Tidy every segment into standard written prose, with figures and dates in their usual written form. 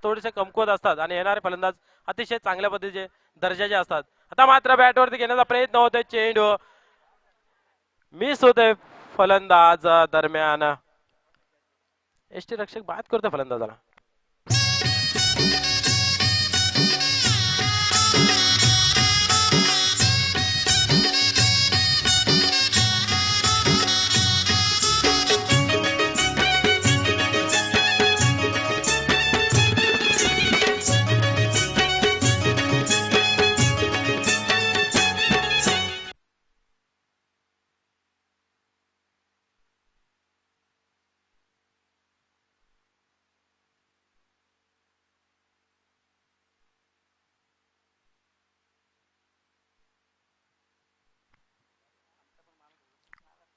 थोडेसे कमकुवत असतात आणि येणारे फलंदाज अतिशय चांगल्या पद्धतीचे दर्जाचे असतात. आता मात्र बॅटवरती घेण्याचा प्रयत्न होतोय, चेंडू मिस होतोय फलंदाज दरम्यान. एसटी रक्षक बाद करतोय फलंदाजाला.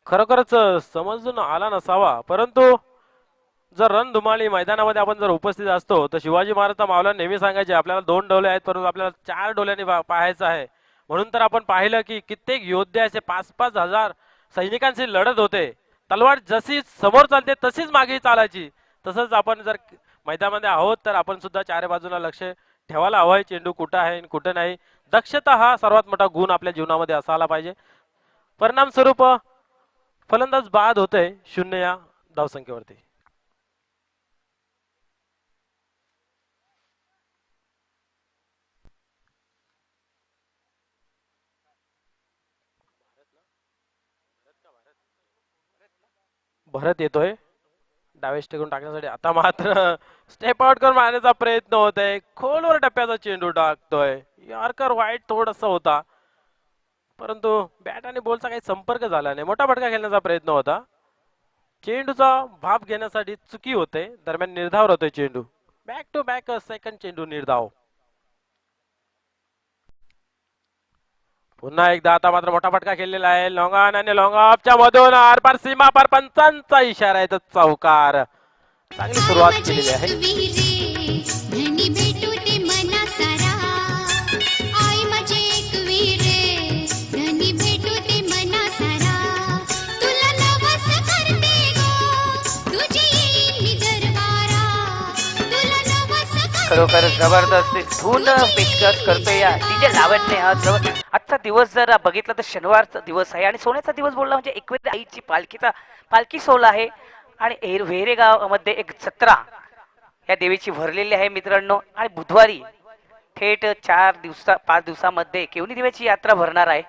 खरोखरच समजून आला नसावा, परंतु जर रणधुमाळी मैदानामध्ये आपण जर उपस्थित असतो तर शिवाजी महाराज मावला नेहमी सांगायचे आपल्याला 2 डोले आहेत परंतु आपल्याला 4 डोल्यांनी पाहायचं आहे. म्हणून तर आपण पाहिलं की कित्येक योद्धे असे 5-5 हजार सैनिकांशी लढत होते. तलवार जशी समोर चालते तशीच मागे चालायची. तसंच आपण जर मैदानामध्ये आहोत तर आपण सुद्धा चारी बाजूला लक्ष ठेवायला हवंय, चेंडू कुठं आहे कुठं नाही. दक्षता हा सर्वात मोठा गुण आपल्या जीवनामध्ये असायला पाहिजे. परिणाम स्वरूप फलंदाज बाद होते 0 या धावसंख्येवरती. भरत येतोय डावेस टेकून टाकण्यासाठी. आता मात्र स्टेप आउट करून मारण्याचा प्रयत्न होत आहे. खोलवर टप्प्याचा चेंडू टाकतोय. यॉर्कर वाईट थोडासा होता परंतु बॅट आणि बॉलचा काही संपर्क झाला नाही. मोठा फटका खेळण्याचा प्रयत्न होता. चेंडूचा भाप घेण्यासाठी चुकी होते. दरम्यान निर्धाव होतोय चेंडू. बॅक टू बॅक सेकंड चेंडू निर्धाव. पुन्हा एकदा आता मात्र मोठा फटका खेळलेला आहे. लॉंग ऑन आणि लॉंग ऑफच्या मधून आरपार सीमा पार पंचांचा इशारा आहे. तर चौकार. चांगली सुरुवात केलेली आहे. खरोखर जबरदस्त धून पेचकश करतोय या डीजे लावण्य. हा आजचा दिवस जर बघितला तर शनिवारचा दिवस आहे आणि सोन्याचा दिवस बोलला म्हणजे एकवेळ आईची पालखी सोहळा आहे आणि वेरे गावामध्ये एक जत्रा या देवीची भरलेली आहे मित्रांनो. आणि बुधवारी थेट 5 दिवसामध्ये केवनी देवीची यात्रा भरणार आहे.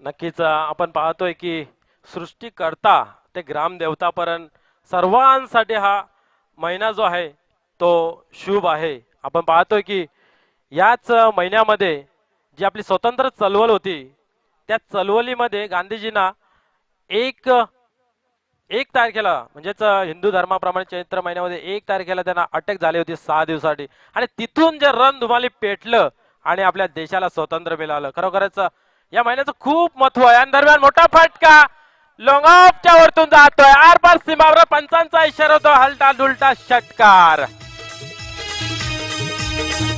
नक्कीच आपण पाहतोय की सृष्टीकर्ता ते ग्रामदेवतापर्यंत सर्वांसाठी हा महिना जो आहे तो शुभ आहे. आपण पाहतोय की याच महिन्यामध्ये जी आपली स्वतंत्र चळवळ होती त्या चळवळीमध्ये गांधीजींना एक तारखेला म्हणजेच हिंदू धर्माप्रमाणे चैत्र महिन्यामध्ये 1 तारखेला त्यांना अटक झाली होती 6 दिवसासाठी आणि तिथून जे रणधुमाळी पेटलं आणि आपल्या देशाला स्वातंत्र्य मिळालं. खरोखरच या महिन्याचं खूप महत्व आहे. आणि दरम्यान मोठा फटका लॉंग ऑफच्या वरतून जातोय. आरपार सीमावर पंचांचा इशारा होतो. हलटा डुलटा षटकार.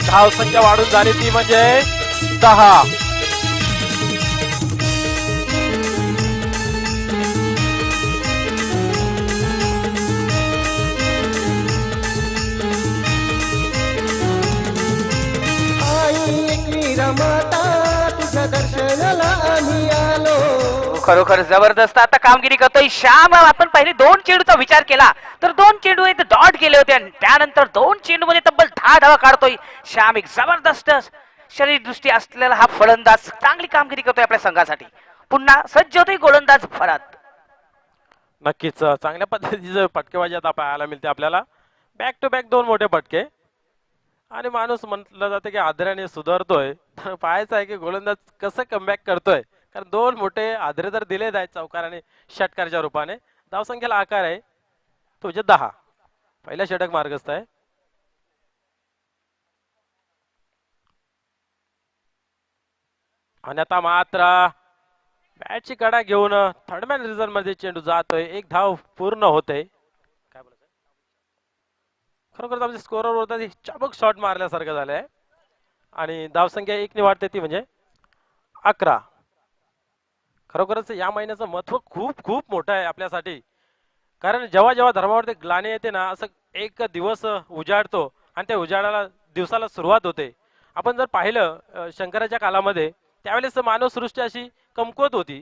धावसंख्या वाढून झाली ती म्हणजे 10. खरोखर जबरदस्त आता कामगिरी करतोय श्याम. आपण पहिले 2 चेंडूचा विचार केला तर 2 चेंडू इथे डॉट गेले होते आणि त्यानंतर 2 चेंडू मध्ये तब्बल 10 धावा काढतोय श्याम. एक जबरदस्त शरीरदृष्टी असलेला हा फलंदाज चांगली कामगिरी करतोय आपल्या संघासाठी. पुन्हा सज्ज होतोय गोलंदाज भरत. नक्कीच चांगल्या पद्धतीचे फटकेबाजी आता पाहायला मिळते आपल्याला. बॅक टू बॅक 2 मोठे फटके आणि माणूस म्हटलं जातं की आदराने सुधारतोय. तर पाहायचं आहे की गोलंदाज कसं कमबॅक करतोय. कारण 2 मोठे आदरे तर दिलेत आहेत चौकार आणि षटकारच्या रूपाने. धावसंख्येला आकार आहे तो म्हणजे 10. पहिला षटक मार्गस्थ आहे. आणि आता मात्र बॅटची कडा घेऊन थर्डमॅन रिझन मध्ये चेंडू जातोय. 1 धाव पूर्ण होते. काय बोलायचं खरोखर आमच्या स्कोरवर होता चाबूक शॉट मारल्यासारखं झालंय आणि धावसंख्या 1 ने वाढते ती म्हणजे 11. खरोखरच या महिन्याचं महत्व खूप खूप मोठं आहे आपल्यासाठी. कारण जेव्हा जेव्हा धर्मावरती ग्लानी येते ना, असं एक दिवस उजाडतो आणि त्या उजाडाला दिवसाला सुरुवात होते. आपण जर पाहिलं शंकराच्या कालामध्ये त्यावेळेस मानवसृष्टी अशी कमकुवत होती.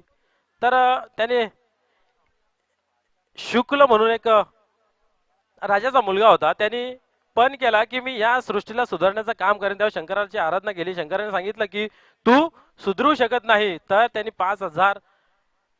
तर त्याने शुक्ल म्हणून एक राजाचा मुलगा होता. त्यांनी पण केला की मी या सृष्टीला सुधारण्याचं काम करेन. तेव्हा शंकराची आराधना केली. शंकराने सांगितलं की तू सुधरू शकत नाही. तर त्यांनी 5,000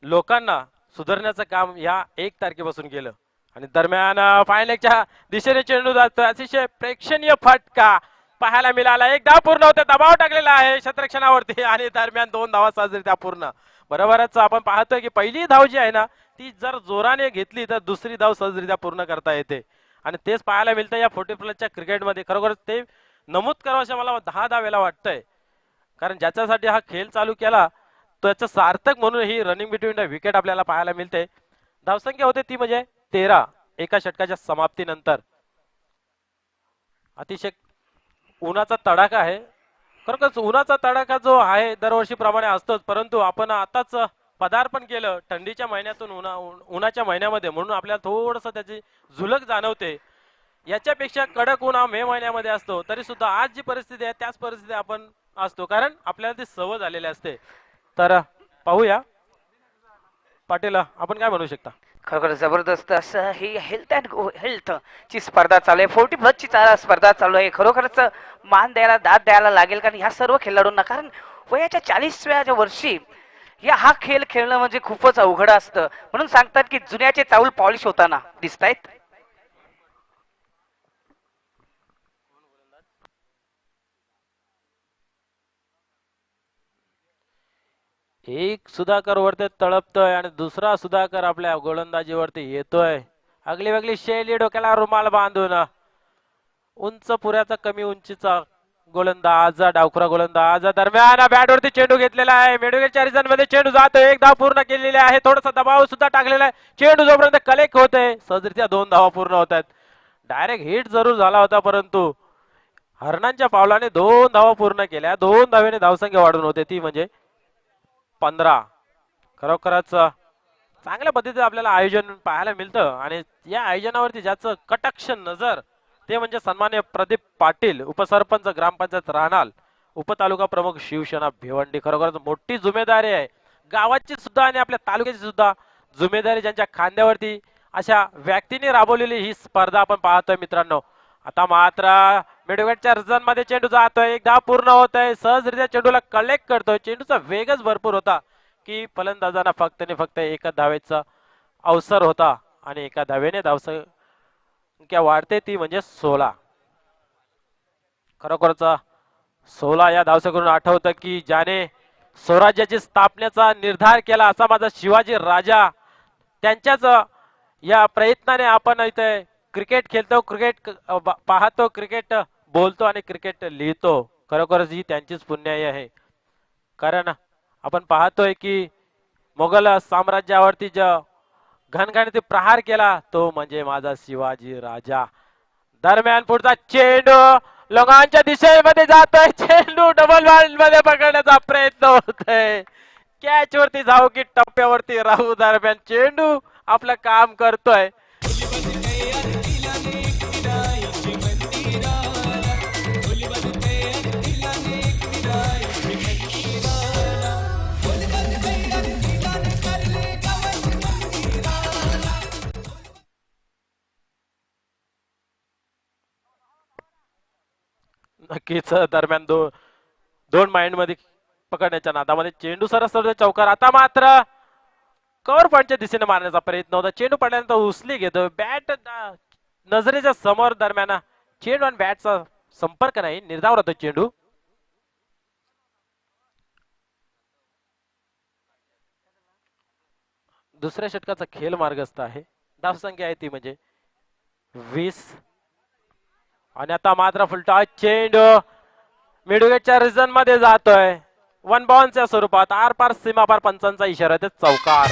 लोकांना सुधारण्याचं काम या 1 तारखेपासून केलं. आणि दरम्यान फायनलच्या दिशेने चेंडू जातो. अतिशय प्रेक्षणीय फटका पाहायला मिळाला. एक धाव पूर्ण होते. दबाव टाकलेला आहे क्षेत्ररक्षणावरती आणि दरम्यान 2 धावा सहजरित्या पूर्ण. बरोबरच आपण पाहतोय की पहिली धाव जी आहे ना, ती जर जोराने घेतली तर दुसरी धाव सहजरित्या पूर्ण करता येते. आणि तेच पाहायला मिळतं या 40+ क्रिकेटमध्ये. खरोखर ते नमूद करावं असं मला 10 वेळा वाटतंय. कारण ज्याच्यासाठी हा खेळ चालू केला त्याचं सार्थक म्हणून ही रनिंग बिटवीन द विकेट आपल्याला पाहायला मिळते. धावसंख्या होते ती म्हणजे 13 एका षटकाच्या समाप्तीनंतर. अतिशय उन्हाचा तडाखा आहे. खरोखरच उन्हाचा तडाखा जो आहे दरवर्षीप्रमाणे असतोच, परंतु आपण आताच पदार्पण केलं थंडीच्या महिन्यातून उन्हाच्या महिन्यामध्ये, म्हणून आपल्याला थोडस त्याची झुलक जाणवते. याच्यापेक्षा कडक ऊन हा मे महिन्यामध्ये असतो, तरी सुद्धा आज जी परिस्थिती आहे त्याच परिस्थिती आपण असतो, कारण आपल्याला ती सवय झालेली असते. तर पाहूया पाटील, आपण काय म्हणू शकता? खरोखर जबरदस्त असं ही हेल्थ अँड हेल्थ ची स्पर्धा चालू आहे. 40+ ची स्पर्धा चालू आहे. खरोखरच मान द्यायला दाद द्यायला लागेल कारण ह्या सर्व खेळाडूंना, कारण वयाच्या 40व्या वर्षी हा खेळ खेळणं म्हणजे खूपच अवघड असतं. म्हणून सांगतात की जुन्याचे चाऊल पॉलिश होताना दिसतायत. एक सुधाकर वरती तळपतोय आणि दुसरा सुधाकर आपल्या गोलंदाजीवरती येतोय. आगली वेगळी शैली, डोक्याला रुमाल बांधून. उंच पुऱ्याचा कमी उंचीचा गोलंदाज, डावखुरा गोलंदाज. दरम्यान बॅटवरती चेंडू घेतलेला आहे. मेडुगेच्या रिझन मध्ये चेंडू जातोय. एक धाव पूर्ण केलेली आहे. थोडासा दबाव सुद्धा टाकलेला आहे. चेंडू जोपर्यंत कलेक्ट होतोय सहजरित्या 2 धावा पूर्ण होत आहेत. डायरेक्ट हिट जरूर झाला होता, परंतु हरणांच्या पावलाने 2 धावा पूर्ण केल्या. 2 धावेने धावसंख्या वाढून होते ती म्हणजे 15. खरोखरच चांगल्या पद्धतीने आपल्याला आयोजन पाहायला मिळतं. आणि या आयोजनावरती ज्याचं कटाक्ष नजर ते म्हणजे सन्मान्य प्रदीप पाटील, उपसरपंच ग्रामपंचायत राहणार, उपतालुका प्रमुख शिवसेना भिवंडी. खरोखरच मोठी जिम्मेदारी आहे गावाची सुद्धा आणि आपल्या तालुक्याची सुद्धा जिम्मेदारी ज्यांच्या खांद्यावरती अशा व्यक्तीने राबवलेली ही स्पर्धा आपण पाहतोय मित्रांनो. आता मात्र मिडविकेटच्या रिझन मध्ये चेंडू जातोय. 1 धाव पूर्ण होत आहे. सहजरित्या चेंडूला कलेक्ट करतोय. चेंडूचा वेगच भरपूर होता की फलंदाजांना फक्त आणि फक्त 1 धावेचा अवसर होता आणि 1 धावेने धावसंख्या वाढते ती म्हणजे 16. खरोखरच 16 या धावसंख्येवरून आठवतं की ज्याने स्वराज्याची स्थापनेचा निर्धार केला असा माझा शिवाजी राजा, त्यांच्याच या प्रयत्नाने आपण इथे क्रिकेट खेळतो, क्रिकेट पाहतो, क्रिकेट बोलतो आणि क्रिकेट लिहितो. खरोखरच ही त्यांचीच पुण्याई आहे. कारण आपण पाहतोय की मोगल साम्राज्यावरती जो घणघणीत प्रहार केला तो म्हणजे माझा शिवाजी राजा. दरम्यान पुढचा चेंडू लोकांच्या दिशेमध्ये जातोय. चेंडू डबल मध्ये पकडण्याचा प्रयत्न होतोय. कॅच वरती जाऊ की टप्प्यावरती राहू, दरम्यान चेंडू आपलं काम करतोय. नक्कीच दरम्यान दोन माइंड मध्ये पकडण्याच्या नादामध्ये चेंडू सरस चौकार. आता मात्र कव्हर पॉईंटच्या दिशेने मारण्याचा प्रयत्न होता. चेंडू पडल्यानंतर उचली घेतो बॅट नजरेच्या समोर. दरम्यान चेंडू आणि बॅटचा संपर्क नाही, निर्धाव राहतो चेंडू. दुसऱ्या षटकाचा खेळ मार्गस्थ आहे. धावसंख्या आहे ती म्हणजे 20. आणि आता मात्र फुलटॉस चेंडू मिडविकेटच्या रिझन मध्ये जातोय. 1 बॉलच्या स्वरूपात आर पार सीमापार पंचांचा इशारा ते चौकार.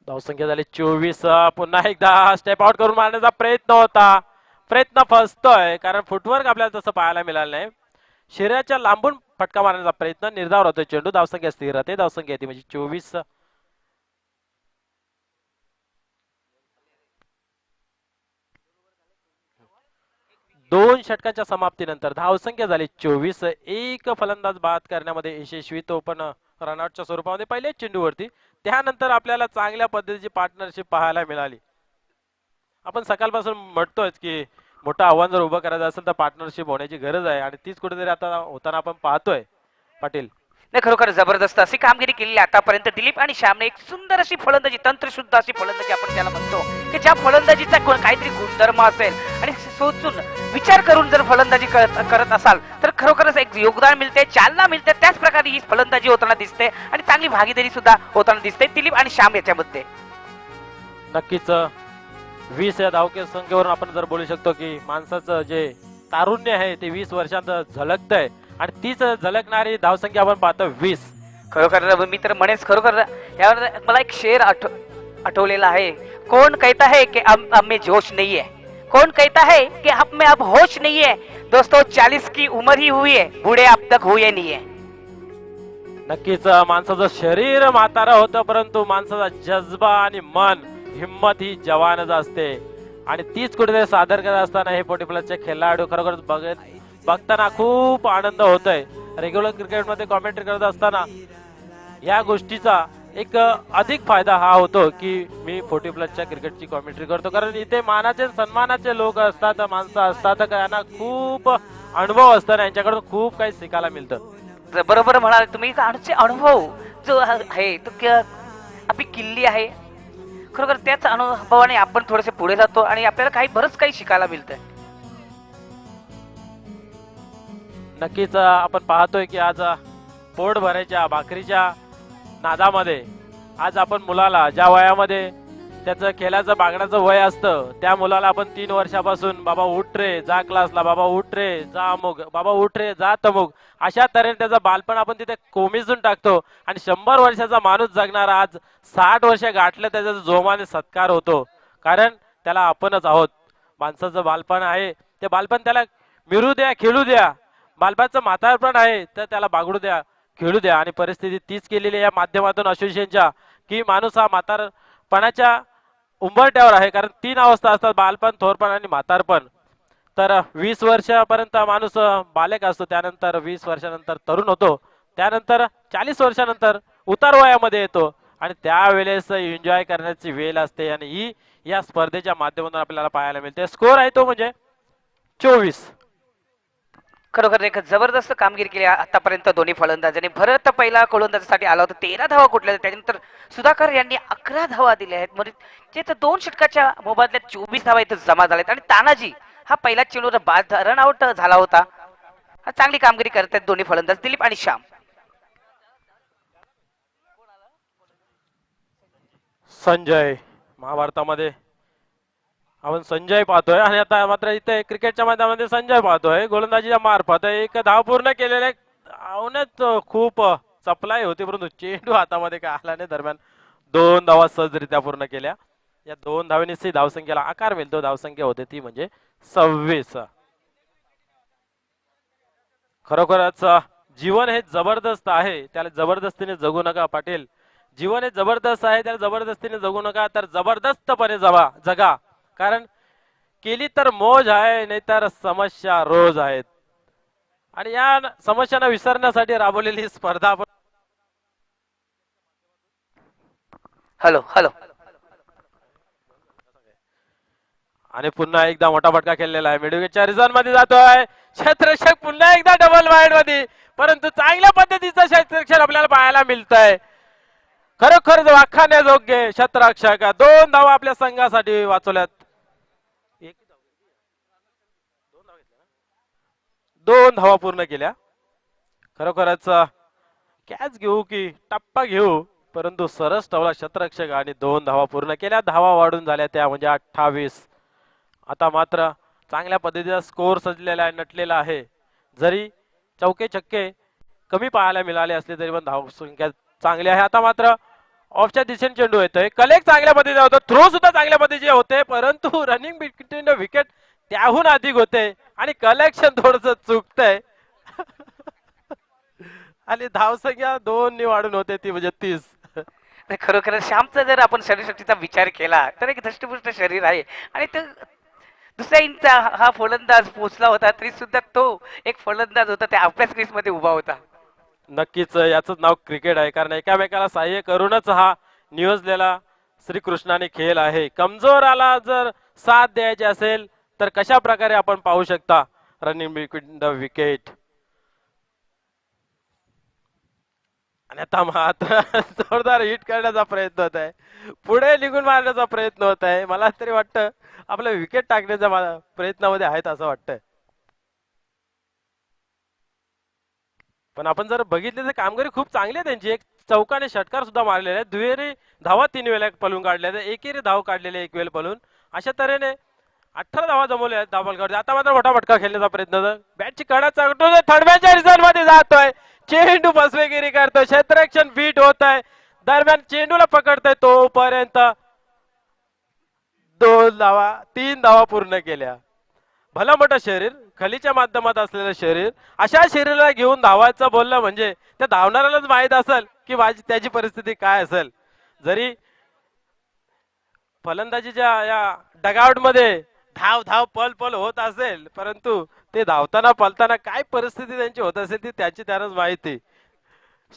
धावसंख्या झाली 24. पुन्हा एकदा स्टेप आउट करून मारण्याचा प्रयत्न होता. प्रयत्न फसतोय कारण फुटवर्क आपल्याला तसं पाहायला मिळालं नाही. शरीराच्या लांबून फटका मारण्याचा प्रयत्न, निर्धार होतोय चेंडू. धावसंख्या स्थिर राहते. धावसंख्या येते म्हणजे 24. दोन षटकांच्या समाप्तीनंतर धावसंख्या झाली 24. एक फलंदाज बाद करण्यामध्ये यशस्वी, तो पण रनआउटच्या स्वरूपामध्ये पहिल्याच चेंडूवरती. त्यानंतर आपल्याला चांगल्या पद्धतीची पार्टनरशिप पाहायला मिळाली. आपण सकाळपासून म्हणतोय की मोठं आव्हान जर उभं करायचं असेल तर पार्टनरशिप होण्याची गरज आहे आणि तीच कुठेतरी आता होताना आपण पाहतोय पाटील. नाही, खरोखर जबरदस्त अशी कामगिरी केली आतापर्यंत दिलीप आणि श्यामने. एक सुंदर अशी फलंदाजी, तंत्रशुद्ध अशी फलंदाजी आपण त्याला म्हणतो, की ज्या फलंदाजीचा काहीतरी गुणधर्म असेल आणि सोचून विचार करून जर फलंदाजी करत असाल तर खरोखरच एक योगदान मिळते, चालना मिळते. त्याच प्रकारे ही फलंदाजी होताना दिसते आणि चांगली भागीदारी सुद्धा होताना दिसते दिलीप आणि श्याम याच्यामध्ये. नक्कीच 20 या धावके संख्येवरून आपण जर बोलू शकतो की माणसाचं जे तारुण्य आहे ते 20 वर्षांत झलकतंय आणि तीच झलकणारी धावसंख्या आपण पाहतो 20. खरोखर मी तर म्हणेच, खरोखर यावर मला एक शेर आठवलेला आहे. कोण कहता है कि अब में जोश नहीं है, कौन कहता है कि अब में अब होश नहीं है. दोस्तों 40 की उम्र ही हुई है, बूढ़े अब तक हुए नहीं है. नक्कीच माणसाचं शरीर म्हातारा होतं परंतु माणसाचा जज्बा आणि मन, हिम्मत ही जवानच असते आणि तीच कुठेतरी सादर करत असताना हे 40 प्लसचे खेळाडू खरोखर बघताना खूप आनंद होतोय. रेग्युलर क्रिकेटमध्ये कॉमेंट्री करत असताना या गोष्टीचा एक अधिक फायदा हा होतो की मी 40 प्लसच्या क्रिकेटची कॉमेंट्री करतो, कारण इथे मानाचे सन्मानाचे लोक असतात, माणसं असतात, त्यांना खूप अनुभव असतात, यांच्याकडून खूप काही शिकायला मिळतं. बरोबर म्हणाले तुम्ही. आमचे अनुभव जो आहे तो आपली किल्ली आहे. खरोखर त्याच अनुभवाने आपण थोडेसे पुढे जातो आणि आपल्याला बरंच काही शिकायला मिळतंय. नक्कीच आपण पाहतोय की आज पोट भरायच्या भाकरीच्या नादामध्ये आज आपण मुलाला ज्या वयामध्ये त्याचं खेळाचं बागण्याचं वय असतं त्या मुलाला आपण 3 वर्षापासून बाबा उठ रे जा क्लासला, बाबा उठ रे जा अमुक, बाबा उठ रे जा तमुक, अशा तऱ्हेने त्याचं बालपण आपण तिथे कोमेजून टाकतो आणि 100 वर्षाचा माणूस जगणारा आज 60 वर्ष गाठलं त्याचा जोमाने सत्कार होतो, कारण त्याला आपणच आहोत. माणसाचं बालपण आहे ते बालपण त्याला मिरू द्या, खेळू द्या. बालपणाचं म्हातारपण आहे तर त्याला बागडू द्या, खेळू द्या. आणि परिस्थिती तीच केलेली या माध्यमातून असोसिएशनच्या की माणूस हा म्हातारपणाच्या उंबरट्यावर आहे, कारण 3 अवस्था असतात, बालपण, थोरपण आणि म्हातारपण. तर 20 वर्षापर्यंत माणूस बालक असतो, त्यानंतर 20 वर्षानंतर तरुण होतो, त्यानंतर 40 वर्षानंतर उतार वयामध्ये येतो आणि त्यावेळेस एन्जॉय करण्याची वेळ असते आणि ही या स्पर्धेच्या माध्यमातून आपल्याला पाहायला मिळते. स्कोर आहे तो म्हणजे 24. खरोखर एक जबरदस्त कामगिरी केली आतापर्यंत दोन्ही फलंदाजांनी. भरत पहिला गोलंदाजीसाठी आला होता, 13 धावा कुठल्या, त्यानंतर सुधाकर यांनी 11 धावा दिल्या आहेत. म्हणजे 2 षटकाच्या मोबदल्यात 24 धावा इथं जमा झाल्यात आणि तानाजी हा पहिला चेंडूवर बाद रन आउट झाला होता. चांगली कामगिरी करत आहेत दोन्ही फलंदाज दिलीप आणि श्याम. संजय, महाभारतामध्ये आपण संजय पाहतोय आणि आता मात्र इथे क्रिकेटच्या मैदानामध्ये संजय पाहतोय. गोलंदाजीच्या मार्फत एक धाव पूर्ण केलेले आवण्यात खूप चपलाई होती परंतु चेंडू हातामध्ये काय आला नाही. दरम्यान 2 धावा सहजरित्या पूर्ण केल्या. या 2 धावेनेच धावसंख्येला आकार मिळतो. धावसंख्या होते ती म्हणजे 26. खरोखरच जीवन हे जबरदस्त आहे, त्याला जबरदस्तीने जगू नका पाटील. जीवन हे जबरदस्त आहे, त्याला जबरदस्तीने जगू नका, तर जबरदस्तपणे जगा, कारण केली तर मौज आहे, नाहीतर समस्या रोज आहेत. आणि या समस्यांना विसरण्यासाठी राबवलेली स्पर्धा आपण. Hello hello. आणि पुन्हा एकदा मोठा फटका खेळलेला आहे, मिडविकेटच्या रिझन मध्ये जातोय क्षेत्ररक्षक, पुन्हा एकदा डबल वाईड मध्ये, परंतु चांगल्या पद्धतीचं क्षेत्ररक्षण आपल्याला पाहायला मिळतंय. खरोखर वाखाण्याजोग्य क्षेत्ररक्षक. 2 धावा आपल्या संघासाठी वाचवल्यात. 2 धावा पूर्ण केल्या. खरोखरच कॅच घेऊ की टप्पा घेऊ, परंतु सरस ठेवला क्षेत्ररक्षक आणि 2 धावा पूर्ण केल्या. धावा वाढून झाल्या त्या म्हणजे 28. आता मात्र चांगल्या पद्धतीचा स्कोर सजलेला आहे, नटलेला आहे. जरी चौके छक्के कमी पाहायला मिळाले असले तरी पण धावसंख्या चांगली आहे. आता मात्र ऑफच्या दिशेने चेंडू येतोय, कलेक्ट चांगल्या पद्धतीने होतो, थ्रो सुद्धा चांगल्या पद्धतीचे होते, परंतु रनिंग बिटवीन विकेट त्याहून अधिक होते आणि कलेक्शन थोडस चुकतंय. आणि धावसंख्या 2 वाढून होते ती म्हणजे 30. नाही, खरोखर श्यामचा जर आपण शरीरशक्तीचा विचार केला तर एक धष्टपुष्ट शरीर आहे आणि तो दुसऱ्या इंचा हा फलंदाज पोचला होता तरी सुद्धा तो एक फलंदाज होता त्या आपल्याच क्रीज मध्ये उभा होता. नक्कीच याच नाव क्रिकेट आहे, कारण एकामेकाला सहाय्य करूनच हा नियोजलेला श्रीकृष्णाने खेळ आहे. कमजोराला जर साथ द्यायची असेल तर कशा प्रकारे आपण पाहू शकता रनिंग बिटवीन द विकेट. आणि आता मात्र जोरदार हिट करण्याचा प्रयत्न होत आहे, पुढे निघून मारण्याचा प्रयत्न होत आहे. मला तरी वाटतं आपल्या विकेट टाकण्याच्या प्रयत्नामध्ये आहेत असं वाटतंय. पण आपण जर बघितले तर कामगिरी खूप चांगली आहे त्यांची. एक चौकाने षटकार सुद्धा मारलेले आहेत, दुहेरी धावा 3 वेळेला पळून काढल्या आहेत, एकेरी धाव काढलेले 1 वेळ पळून. अशा तऱ्हेने 18 धावा जमवल्या आहेत धावफलकावरती. आता मात्र मोठा फटका खेळण्याचा प्रयत्न, बॅटची कडा चालतो, थर्डमॅनच्या रिझल्ट मध्ये जातोय, चेंडू फसवेगिरी करतोय, क्षेत्ररक्षण बीट होत आहे, दरम्यान चेंडूला पकडतोय, तोपर्यंत 2 धावा 3 धावा पूर्ण केल्या. भलं मोठं शरीर, खलीच्या माध्यमात असलेलं शरीर, अशा शरीराला घेऊन धावायचं बोललं म्हणजे त्या धावणाऱ्यालाच माहित असेल की माझी त्याची परिस्थिती काय असेल. जरी फलंदाजीच्या या डगआउट मध्ये धाव धाव पल पल होत असेल, परंतु ते धावताना पलताना काय परिस्थिती त्यांची होत असेल ती त्याची त्यानंच माहिती.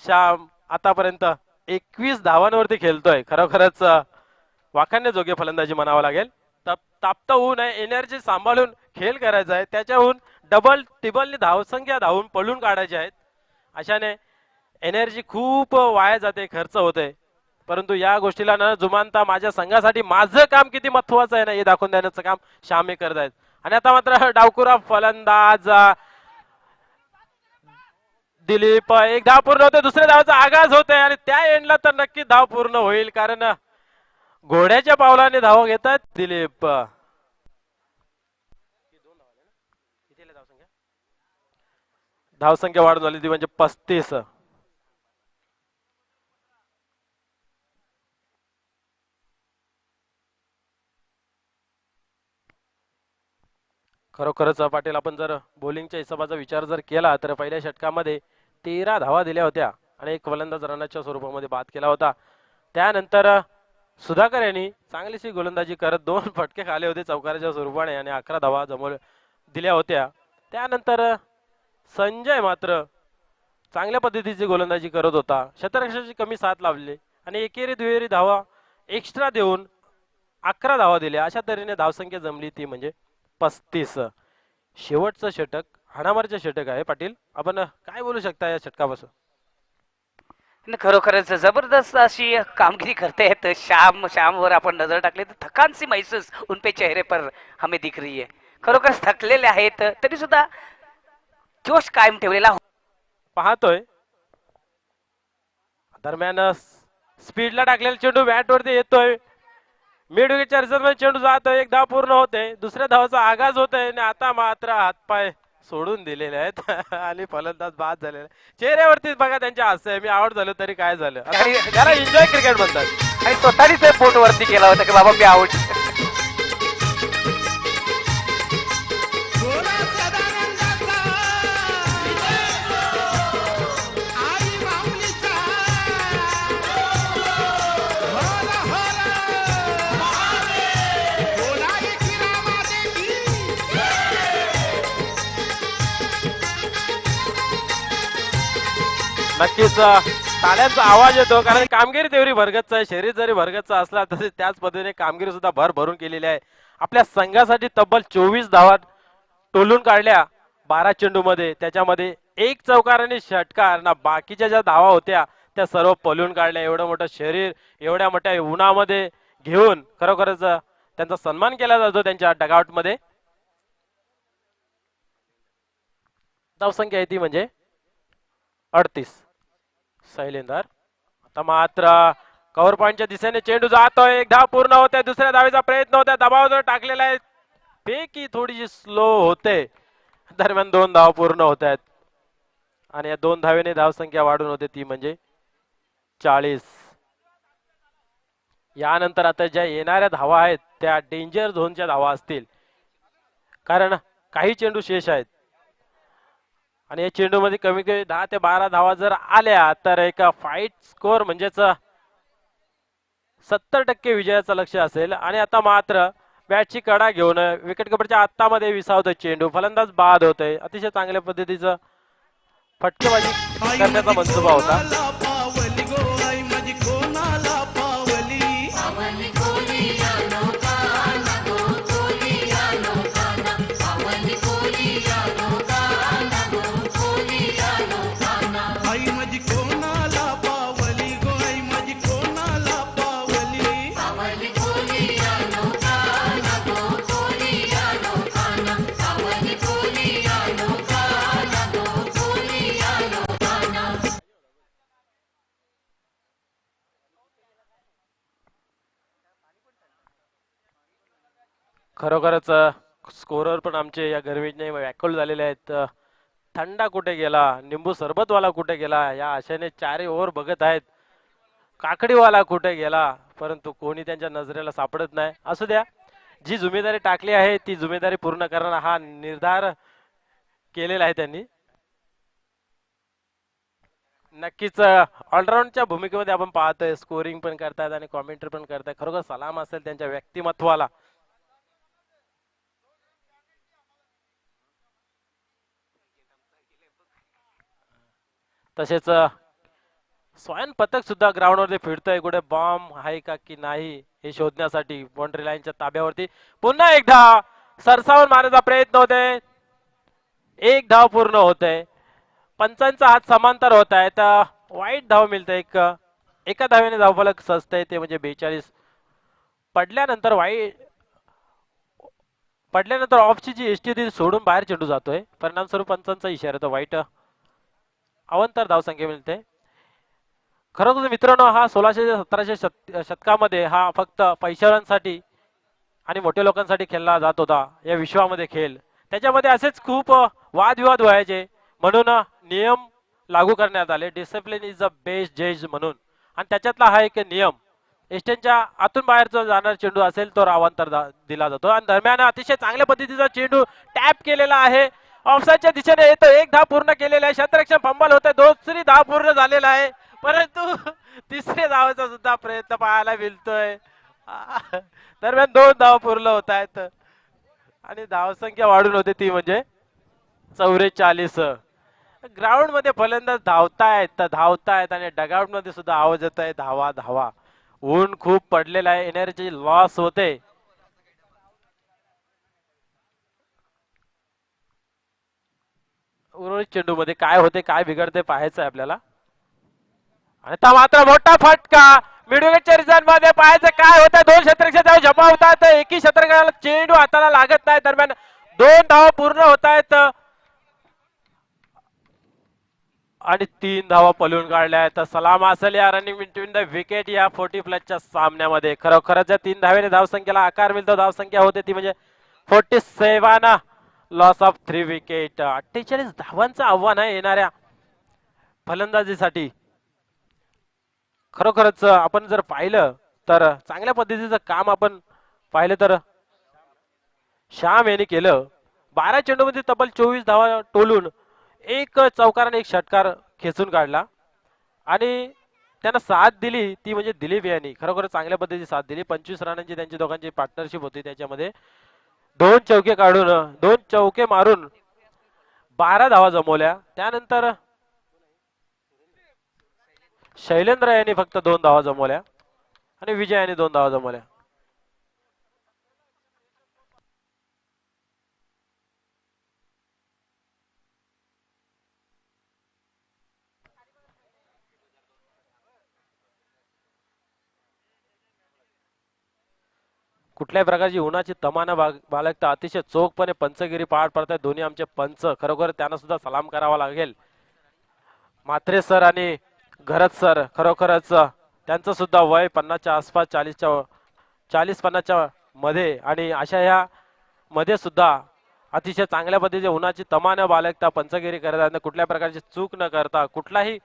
श्याम आतापर्यंत 21 धावांवरती खेळतोय. खरोखरच वाखाणण्याजोगे फलंदाजी म्हणावं लागेल. ताप्त होऊ नये, एनर्जी सांभाळून खेळ करायचा आहे, त्याच्याहून डबल टिबलने धावसंख्या धावून पळून काढायचे आहेत. अशाने एनर्जी खूप वाया जाते, खर्च होते. परंतु या गोष्टीला न जुमानता माझ्या संघासाठी माझं काम किती महत्वाचं आहे ना हे दाखवून देण्याचं काम श्यामे करत आहेत. आणि आता मात्र डावकुरा फलंदाज दिलीप, एक धाव पूर्ण होते, दुसऱ्या धावाचा आगाज होते आणि त्या एंडला तर नक्की धाव पूर्ण होईल, कारण घोड्याच्या पावलाने धाव घेतात दिलीप. धावसंख्या वाढून झाली ती म्हणजे 35. खरोखरच पाटील, आपण जर बॉलिंगच्या हिशोबाचा विचार जर केला तर पहिल्या षटकामध्ये 13 धावा दिल्या होत्या आणि एक फलंदाज रनाच्या स्वरूपामध्ये बाद केला होता. त्यानंतर सुधाकर यांनी चांगलीशी गोलंदाजी करत 2 फटके खाले होते चौकाराच्या स्वरूपाने आणि 11 धावा जमवल्या दिल्या होत्या. त्यानंतर संजय मात्र चांगल्या पद्धतीची गोलंदाजी करत होता, क्षेत्ररक्षणाची कमी साथ लावली आणि एकेरी दुहेरी धावा एक्स्ट्रा देऊन 11 धावा दिल्या. अशा तऱ्हेने धावसंख्या जमली ती म्हणजे 35. शेवटचं षटक हाणामारीचं षटक आहे. पाटील, आपण काय बोलू शकता या षटकापासून? आणि खरोखरच जबरदस्त अशी कामगिरी करते आहेत श्यामवर आपण नजर टाकली तर थकान सी महसूस उनपे चेहरे पर हमें दिख रही है. खरोखर थकलेले आहेत तरी सुद्धा जोश कायम ठेवलेला पाहतोय. दरम्यान स्पीडला टाकलेला चेंडू बॅट वरती येतोय, मिड विकेटच्या रिझल्ट चेंडू जातोय, 1 धाव पूर्ण होते, दुसऱ्या धावाचा आगाज होतोय आणि आता मात्र हातपाय सोडून दिलेले आहेत आणि फलंदाज बाद झालेला आहे. चेहऱ्यावरतीच बघा त्यांच्या हास्य आहे, मी आउट झालो तरी काय झालं, त्याला एन्जॉय क्रिकेट म्हणतात. आणि स्वतःनीच बोट वरती केला होता की बाबा मी आउट. नक्कीच टाळ्यांचा आवाज येतो, कारण कामगिरी तेवढी भरगच्च आहे, शरीर जरी भरगच्च असला तरी त्याच पद्धतीने कामगिरी सुद्धा भर भरून केलेली आहे. आपल्या संघासाठी तब्बल 24 धावा टोलून काढल्या 12 चेंडू मध्ये, त्याच्यामध्ये 1 चौकार आणि षटकार ना, बाकीच्या ज्या धावा होत्या त्या सर्व पलून काढल्या. एवढं मोठं शरीर एवढ्या मोठ्या उन्हामध्ये घेऊन खरोखरच त्यांचा सन्मान केला जातो त्यांच्या डगआउट मध्ये. धावसंख्या आहे ती म्हणजे 38. शैलेंदर आता मात्र कव्हर पॉइंटच्या दिशेने चेंडू जातोय, 1 धाव पूर्ण होते, दुसऱ्या धावेचा प्रयत्न होता, दबाव जर टाकलेला आहे, पैकी थोडीशी स्लो होते, दरम्यान 2 धाव पूर्ण होत आहेत आणि या 2 धावेने धावसंख्या वाढून होते ती म्हणजे 40. यानंतर आता ज्या येणाऱ्या धावा आहेत त्या डेंजर झोनच्या धावा असतील, कारण काही चेंडू शेष आहेत आणि या चेंडूमध्ये कमी कमी 10 ते 12 धावा जर आल्या तर एका फाईट स्कोअर म्हणजेच 70% विजयाचं लक्ष असेल. आणि आता मात्र बॅटची कडा घेऊन विकेट किपरच्या हातामध्ये विसावतोय चेंडू, फलंदाज बाद होतोय. अतिशय चांगल्या पद्धतीचं फटकेबाजी करण्याचा मनसुबा होता. खरोखरच स्कोरर पण आमचे या गरमीने व्याकुळ झालेले आहेत. थंडा कुठे गेला, निंबू सरबतवाला कुठे गेला, या आशेने 4 ओव्हर बघत आहेत. काकडीवाला कुठे गेला, परंतु कोणी त्यांच्या नजरेला सापडत नाही. असू द्या, जी जिम्मेदारी टाकली आहे ती जिम्मेदारी पूर्ण करणार हा निर्धार केलेला आहे त्यांनी. नक्कीच ऑलराऊंडच्या भूमिकेमध्ये आपण पाहतोय, स्कोरिंग पण करतायत आणि कॉमेंट्री पण करतायत. खरोखर सलाम असेल त्यांच्या व्यक्तिमत्वाला. तसेच स्वयं पथक सुद्धा ग्राउंडवरती फिरतंय, कुठे बॉम्ब आहे का की नाही हे शोधण्यासाठी बाउंड्री लाईनच्या ताब्यावरती. पुन्हा एकदा सरसावून मारण्याचा प्रयत्न होते, एक धाव पूर्ण होते. पंचांचा हात समांतर होत आहे, तर वाईट धाव मिळते. एका धावेने धावफलक सजतंय, ते म्हणजे 42. पडल्यानंतर पडल्यानंतर ऑफची जी एसटी ती सोडून बाहेर चेंडू जातोय, परिणामस्वरूप पंचांचा इशारा तो वाईट. अवंतर धावसंख्या मिळते. खरोखर मित्रांनो, हा 1600-1700 शतकामध्ये हा फक्त पैशावांसाठी आणि मोठ्या लोकांसाठी खेळला जात होता. या विश्वामध्ये खेळ, त्याच्यामध्ये असेच खूप वादविवाद व्हायचे, म्हणून नियम लागू करण्यात आले. डिसिप्लिन इज द बेस्ट जज म्हणून. आणि त्याच्यातला हा एक नियम, एस्टनच्या आतून बाहेर जाणार चेंडू असेल तो अवांतर दिला जातो. आणि दरम्यान अतिशय चांगल्या पद्धतीचा चेंडू टॅप केलेला आहे, ऑफसाईडच्या दिशेने येतो. एक धाव पूर्ण केलेला आहे, क्षेत्ररक्षण फंबल होते, दुसरी धाव पूर्ण झालेला आहे, परंतु तिसऱ्या धावाचा सुद्धा प्रयत्न पाहायला मिळतोय. दरम्यान 2 धाव पूर्ण होत आहेत आणि धावसंख्या वाढून होते ती म्हणजे 44. ग्राउंड मध्ये फलंदाज धावतायत आणि डगआउट मध्ये सुद्धा आवाज येत आहे, धावा धावा. ऊन खूप पडलेला आहे, एनर्जी लॉस होते. उर्वरित चेंडू मध्ये काय होते, काय बिघडते पाहायचं आहे आपल्याला. आणि आता मात्र मोठा फटका मिडविकेटच्या रिझल्ट मध्ये पाहायचं काय होतं. 2 क्षेत्ररक्षक धाव जमा होतात, एकी क्षेत्ररक्षकाला चेंडू हाताला लागत नाही. दरम्यान 2 धाव पूर्ण होत आहेत आणि 3 धावा पळून काढल्या आहेत. सलाम असेल या रनिंग बिटवीन द विकेट या 40 प्लसच्या सामन्यामध्ये. खरोखरच या 3 धावेने धावसंख्येला आकार मिळतो. धावसंख्या होते ती म्हणजे 47, लॉस ऑफ 3 विकेट. 48 धावांचं आव्हान आहे येणाऱ्या फलंदाजीसाठी. खरोखरच आपण जर पाहिलं तर चांगल्या पद्धतीचं काम आपण पाहिलं तर श्याम यांनी केलं. 12 चेंडूमध्ये तब्बल 24 धावा टोलून एक चौकार आणि एक षटकार खेचून काढला आणि त्यांना साथ दिली ती म्हणजे दिलीप यांनी. खरोखर चांगल्या पद्धतीची साथ दिली. 25 रनांची त्यांची दोघांची पार्टनरशिप होती, त्याच्यामध्ये 2 चौके काढून 2 चौके मारून 12 धावा जमवल्या. त्यानंतर शैलेंद्र यांनी फक्त 2 धावा जमवल्या आणि विजय यांनी 2 धावा जमवल्या. कुठल्याही प्रकारची उन्हाची तमाना बाळगता अतिशय चोखपणे पंचगिरी पार पडतात दोन्ही आमचे पंच. खरोखर त्यांना सुद्धा सलाम करावा लागेल. म्हात्रे सर आणि घरत सर, खरोखरच त्यांचं सुद्धा वय 50च्या आसपास, 40-50च्या मध्ये, आणि अशा ह्या मध्ये सुद्धा अतिशय चांगल्या पद्धतीने उन्हाची तमा न बाळगता पंचगिरी करतात. कुठल्या प्रकारची चूक न करता, कुठलाही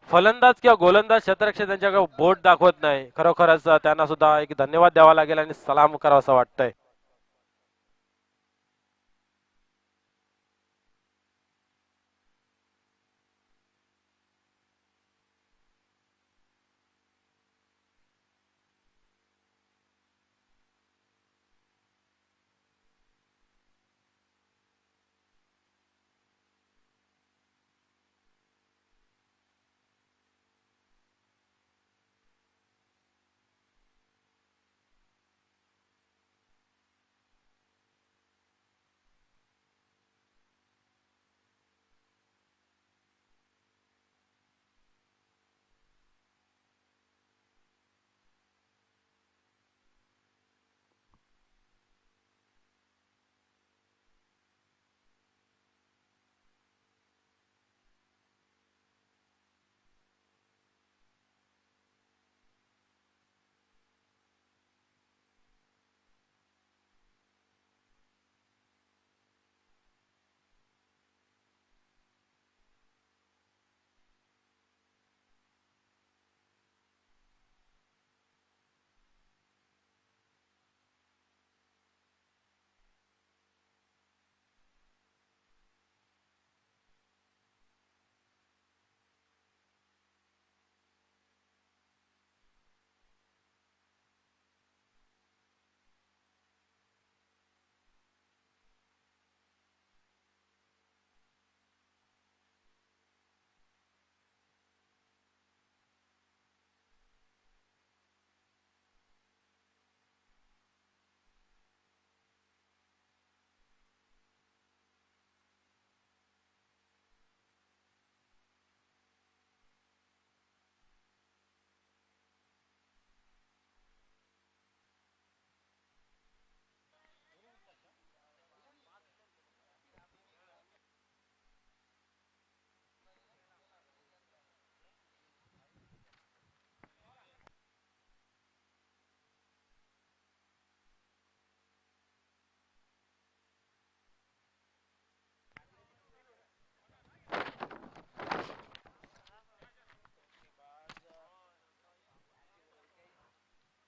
फलंदाज किंवा गोलंदाज क्षेत्ररक्षक त्यांच्याकडे बोट दाखवत नाही. खरोखरच त्यांना सुद्धा एक धन्यवाद द्यावा लागेल आणि सलाम करावा असं वाटतंय.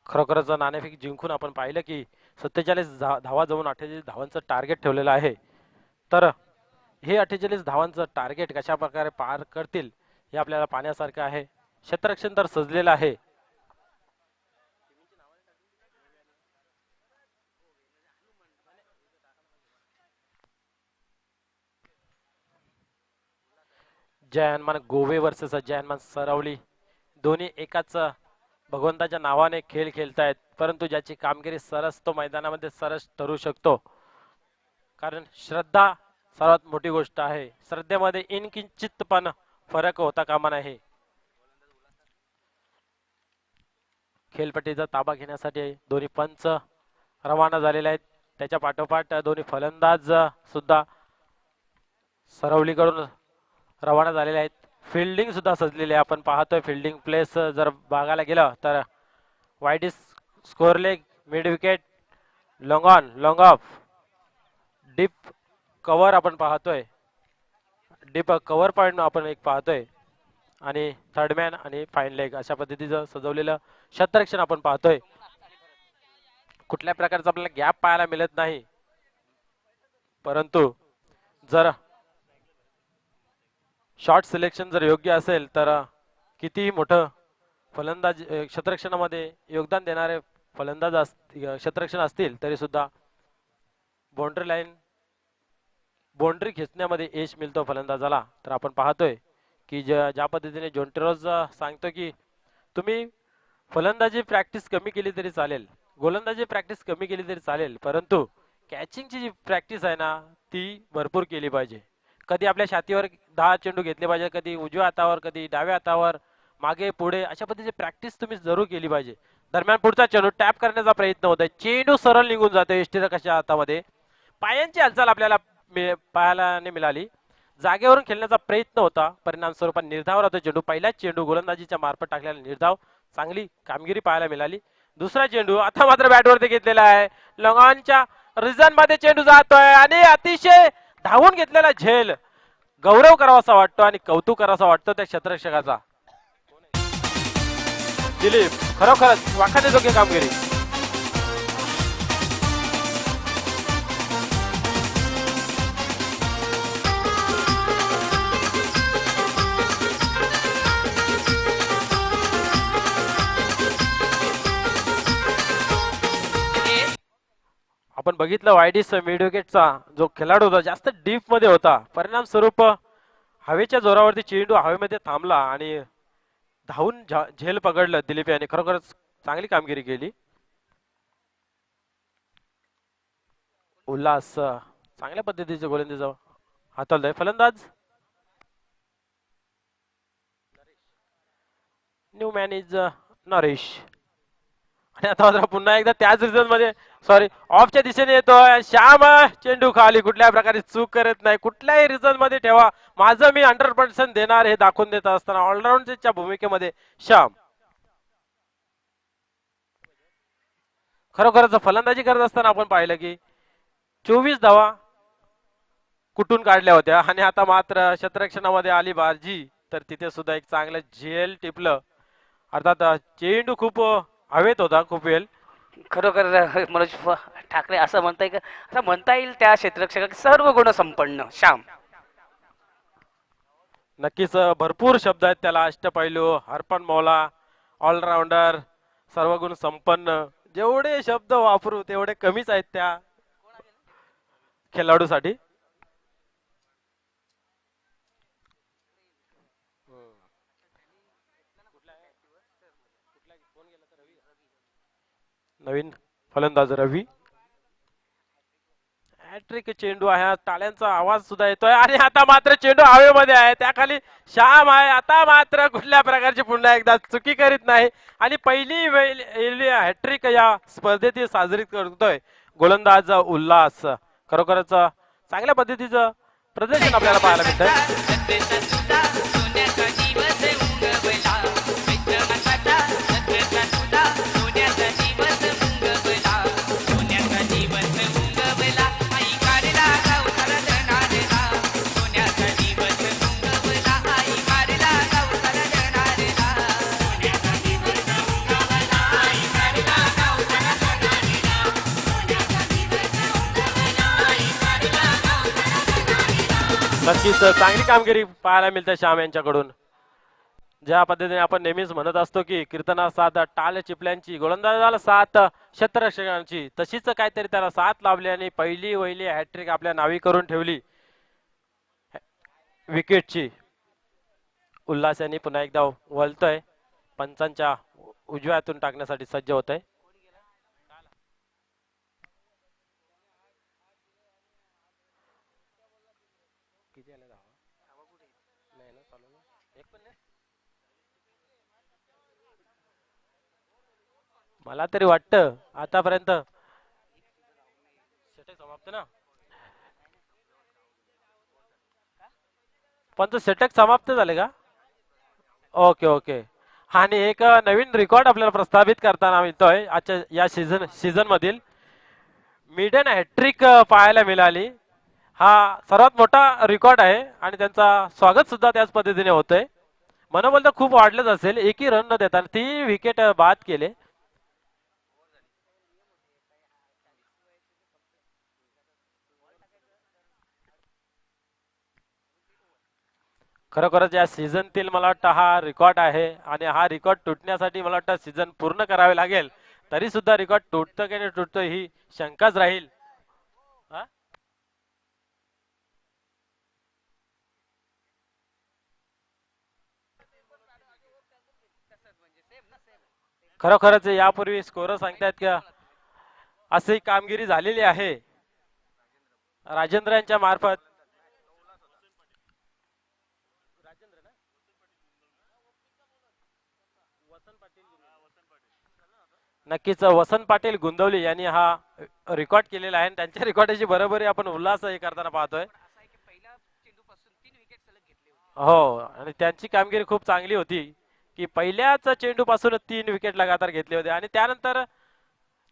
खरोखरच नाणेफेक जिंकून आपण पाहिलं की 47 धावा जाऊन 48 धावांचं टार्गेट ठेवलेलं आहे. तर हे 48 धावांचं टार्गेट कशा प्रकारे पार करतील हे आपल्याला पाहण्यासारखं आहे. क्षेत्ररक्षण तर सजलेलं आहे. जय हनुमान गोवे वर्सेस जय हनुमान सरवली, दोन्ही एकाच भगवंताच्या नावाने खेळ खेळतायत, परंतु ज्याची कामगिरी सरस तो मैदानामध्ये सरस ठरू शकतो. कारण श्रद्धा सर्वात मोठी गोष्ट आहे. श्रद्धेमध्ये इनकिंचित पण फरक होता कामा नये. खेळपट्टीचा ताबा घेण्यासाठी दोन्ही पंच रवाना झालेले आहेत. त्याच्या पाठोपाठ दोन्ही फलंदाज सुद्धा सरवलीकडून रवाना झालेले आहेत. फिल्डिंग सुद्धा सजलेली आहे. आपण पाहतोय फिल्डिंग प्लेस जर बघायला गेलं तर wide score leg, mid wicket, long on, long of, deep cover आपण पाहतोय. डीप कव्हर पॉईंट आपण एक पाहतोय आणि थर्ड मॅन आणि फाईन लेग अशा पद्धतीचं सजवलेलं क्षेत्ररक्षण आपण पाहतोय. कुठल्या प्रकारचा आपल्याला गॅप पाहायला मिळत नाही, परंतु जर शॉट सिलेक्शन जर योग्य असेल तर किती मोठं फलंदाज क्षेत्ररक्षणामध्ये योगदान देणारे फलंदाज क्षेत्ररक्षण असतील तरी सुद्धा बाउंड्री लाईन बाउंड्री खेचण्यामध्ये यश मिळतो फलंदाजाला. तर आपण पाहतोय की ज्या पद्धतीने जोंटेरोज सांगतो की तुम्ही फलंदाजी प्रॅक्टिस कमी केली तरी चालेल, गोलंदाजी प्रॅक्टिस कमी केली तरी चालेल, परंतु कॅचिंगची जी प्रॅक्टिस आहे ना ती भरपूर केली पाहिजे. कधी आपल्या छातीवर 10 चेंडू घेतले पाहिजे, कधी उजव्या हातावर, कधी डाव्या हातावर, मागे पुढे अशा पद्धतीची प्रॅक्टिस तुम्ही जरूर केली पाहिजे. दरम्यान पुढचा चेंडू टॅप करण्याचा प्रयत्न होत आहे. चेंडू सरळ निघून जाते यष्टीच्या कशा हातामध्ये. पायांची हालचाल आपल्याला पाहायला मिळाली. जागेवरून खेळण्याचा प्रयत्न होता, परिणाम स्वरूपात निर्धावर होता चेंडू. पहिलाच चेंडू गोलंदाजीच्या मार्फत टाकलेला निर्धाव, चांगली कामगिरी पाहायला मिळाली. दुसरा चेंडू आता मात्र बॅटवरती घेतलेला आहे. लॉंगॉनच्या रिझन मध्ये चेंडू जातोय आणि अतिशय धावून घेतलेला झेल गौरव करावासा वाटतो आणि कौतुक करावासा वाटतो त्या क्षेत्ररक्षकाचा. दिलीप खरोखरच वाखाणण्याजोग्य कामगिरी. आपण बघितलं वायडीस मिड विकेटचा जो खेळाडू होता जास्त डीप मध्ये होता, परिणाम स्वरूप हवेच्या जोरावरती चेंडू हवेमध्ये थांबला आणि धावून झेल पकडलं दिलीप याने. खरोखरच चांगली कामगिरी केली. उल्हास चांगल्या पद्धतीचे गोलंदाज हाताळतोय. फलंदाज न्यू मॅन इज नरेश. आणि आता मात्र पुन्हा एकदा त्याच रिझन मध्ये सॉरी ऑफच्या दिशेने येतोय श्याम. चेंडू खाली कुठल्या प्रकारे चूक करत नाही. कुठल्याही रिझन मध्ये ठेवा, माझं मी 100% देणार हे दाखवून देत असताना ऑलराऊंडच्या भूमिकेमध्ये श्याम. खरोखरच फलंदाजी करत असताना आपण पाहिलं की 24 धावा कुठून काढल्या होत्या आणि आता मात्र क्षेत्ररक्षणामध्ये आली बारजी, तर तिथे सुद्धा एक चांगलं झेल टिपलं. अर्थात चेंडू खूप हवेत होता खूप वेळ. खरोखर मनोज ठाकरे असं म्हणताय का, असं म्हणता येईल त्या क्षेत्ररक्षक सर्व गुण संपन्न श्याम. नक्कीच भरपूर शब्द आहेत त्याला. अष्टपैलू, हरपन मौला, ऑलराऊंडर, सर्व गुण संपन्न, जेवढे शब्द वापरू तेवढे कमीच आहेत त्या खेळाडूसाठी. नवीन फलंदाज रवी. हॅट्रिक चेंडू आहे, टाळ्यांचा आवाज सुद्धा येतोय आणि आता मात्र चेंडू हवेमध्ये आहे, त्याखाली श्याम आहे. आता मात्र कुठल्या प्रकारची पुन्हा एकदा चुकी करीत नाही आणि पहिली वेळ हॅट्रिक या स्पर्धेत साजरी करतोय गोलंदाज उल्हास. खरोखरच चांगल्या पद्धतीचं प्रदर्शन आपल्याला पाहायला मिळतंय. नक्कीच चांगली कामगिरी पाहायला मिळते श्याम यांच्याकडून. ज्या पद्धतीने आपण नेहमीच म्हणत असतो की कीर्तना 7 टाल चिपल्यांची, गोलंदाजाला 7 क्षेत्ररक्षकांची, तशीच काहीतरी त्याला 7 लाभली आणि पहिली वहिली हॅट्रिक आपल्या नावी करून ठेवली विकेटची. उल्हास यांनी पुन्हा एकदा वळतोय, पंचांच्या उजव्या हातून टाकण्यासाठी सज्ज होत आहे. मला तरी वाटतं आतापर्यंत समाप्त ना, पण तो षटक समाप्त झाले का? Okay okay. आणि एक नवीन रेकॉर्ड आपल्याला प्रस्थापित करताना मिळतोय आजच्या या सीझन मधील. मिडन हॅट्रिक पाहायला मिळाली, हा सर्वात मोठा रेकॉर्ड आहे आणि त्यांचा स्वागत सुद्धा त्याच पद्धतीने होतंय. मनोबल तर खूप वाढलंच असेल, एकही रन न देता 3 विकेट बाद केले. खरोखरच या सीझनतील मला वाटतं हा रेकॉर्ड आहे आणि हा रेकॉर्ड तुटण्यासाठी मला वाटतं सीझन पूर्ण करावे लागेल. तरी सुद्धा रेकॉर्ड तुटतं की नाही तुटतं ही शंकाच राहील. खरोखरच यापूर्वी स्कोर सांगतायत का अशी कामगिरी झालेली आहे राजेंद्र यांच्या मार्फत. नक्कीच वसंत पाटील गुंदवली यांनी हा रेकॉर्ड केलेला आहे आणि त्यांच्या रेकॉर्डाची बरोबरी आपण उल्हास हे करताना पाहतोय. हो, आणि त्यांची कामगिरी खूप चांगली होती की पहिल्याच चेंडू पासून 3 विकेट लगातार घेतले होते आणि त्यानंतर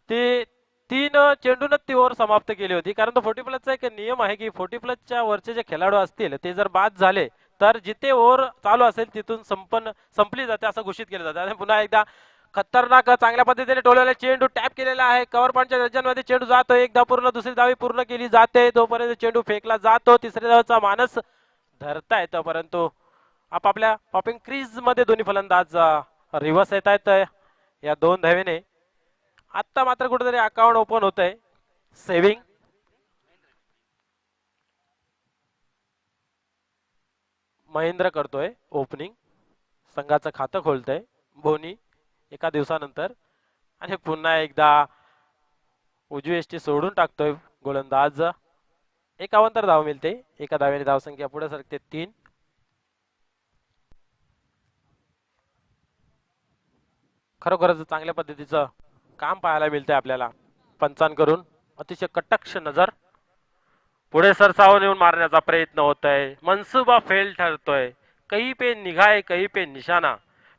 ते 3 चेंडूनच ती ओव्हर समाप्त केली होती. कारण तो 40 प्लसचा एक नियम आहे की 40 प्लसच्या वरचे जे खेळाडू असतील ते जर बाद झाले तर जिथे ओव्हर चालू असेल तिथून संपली जाते असं घोषित केलं जातं. आणि पुन्हा एकदा खतरनाक चांगल्या पद्धतीने टोललेला चेंडू टॅप केलेला आहे. कव्हर पॉईंटच्या region चेंडू जातो. एकदा पूर्ण दुसरी धावी पूर्ण केली जाते. तोपर्यंत चेंडू फेकला जातो. तिसऱ्या धावेचा मानस धरता येतं, परंतु आपापल्या पॉपिंग क्रीज मध्ये दोन्ही फलंदाज रिव्हर्स येत आहेत या दोन धावेने. आता मात्र कुठेतरी अकाउंट ओपन होत आहे. सेव्हिंग महेंद्र करतोय ओपनिंग. संघाचं खातं खोलतोय बोनी एका दिवसानंतर. आणि पुन्हा एकदा उजवी एसटी सोडून टाकतोय गोलंदाज. 51 धाव मिळते. एका धावेने धावसंख्या पुढे सरकते 3. खरोखरच चांगल्या पद्धतीचं काम पाहायला मिळतंय आपल्याला पंचांकडून. अतिशय कटाक्ष नजर. पुढे सरसावून येऊन मारण्याचा प्रयत्न होत आहे. मनसुबा फेल ठरतोय. कहीं पे निगाह कहीं पे निशाणा.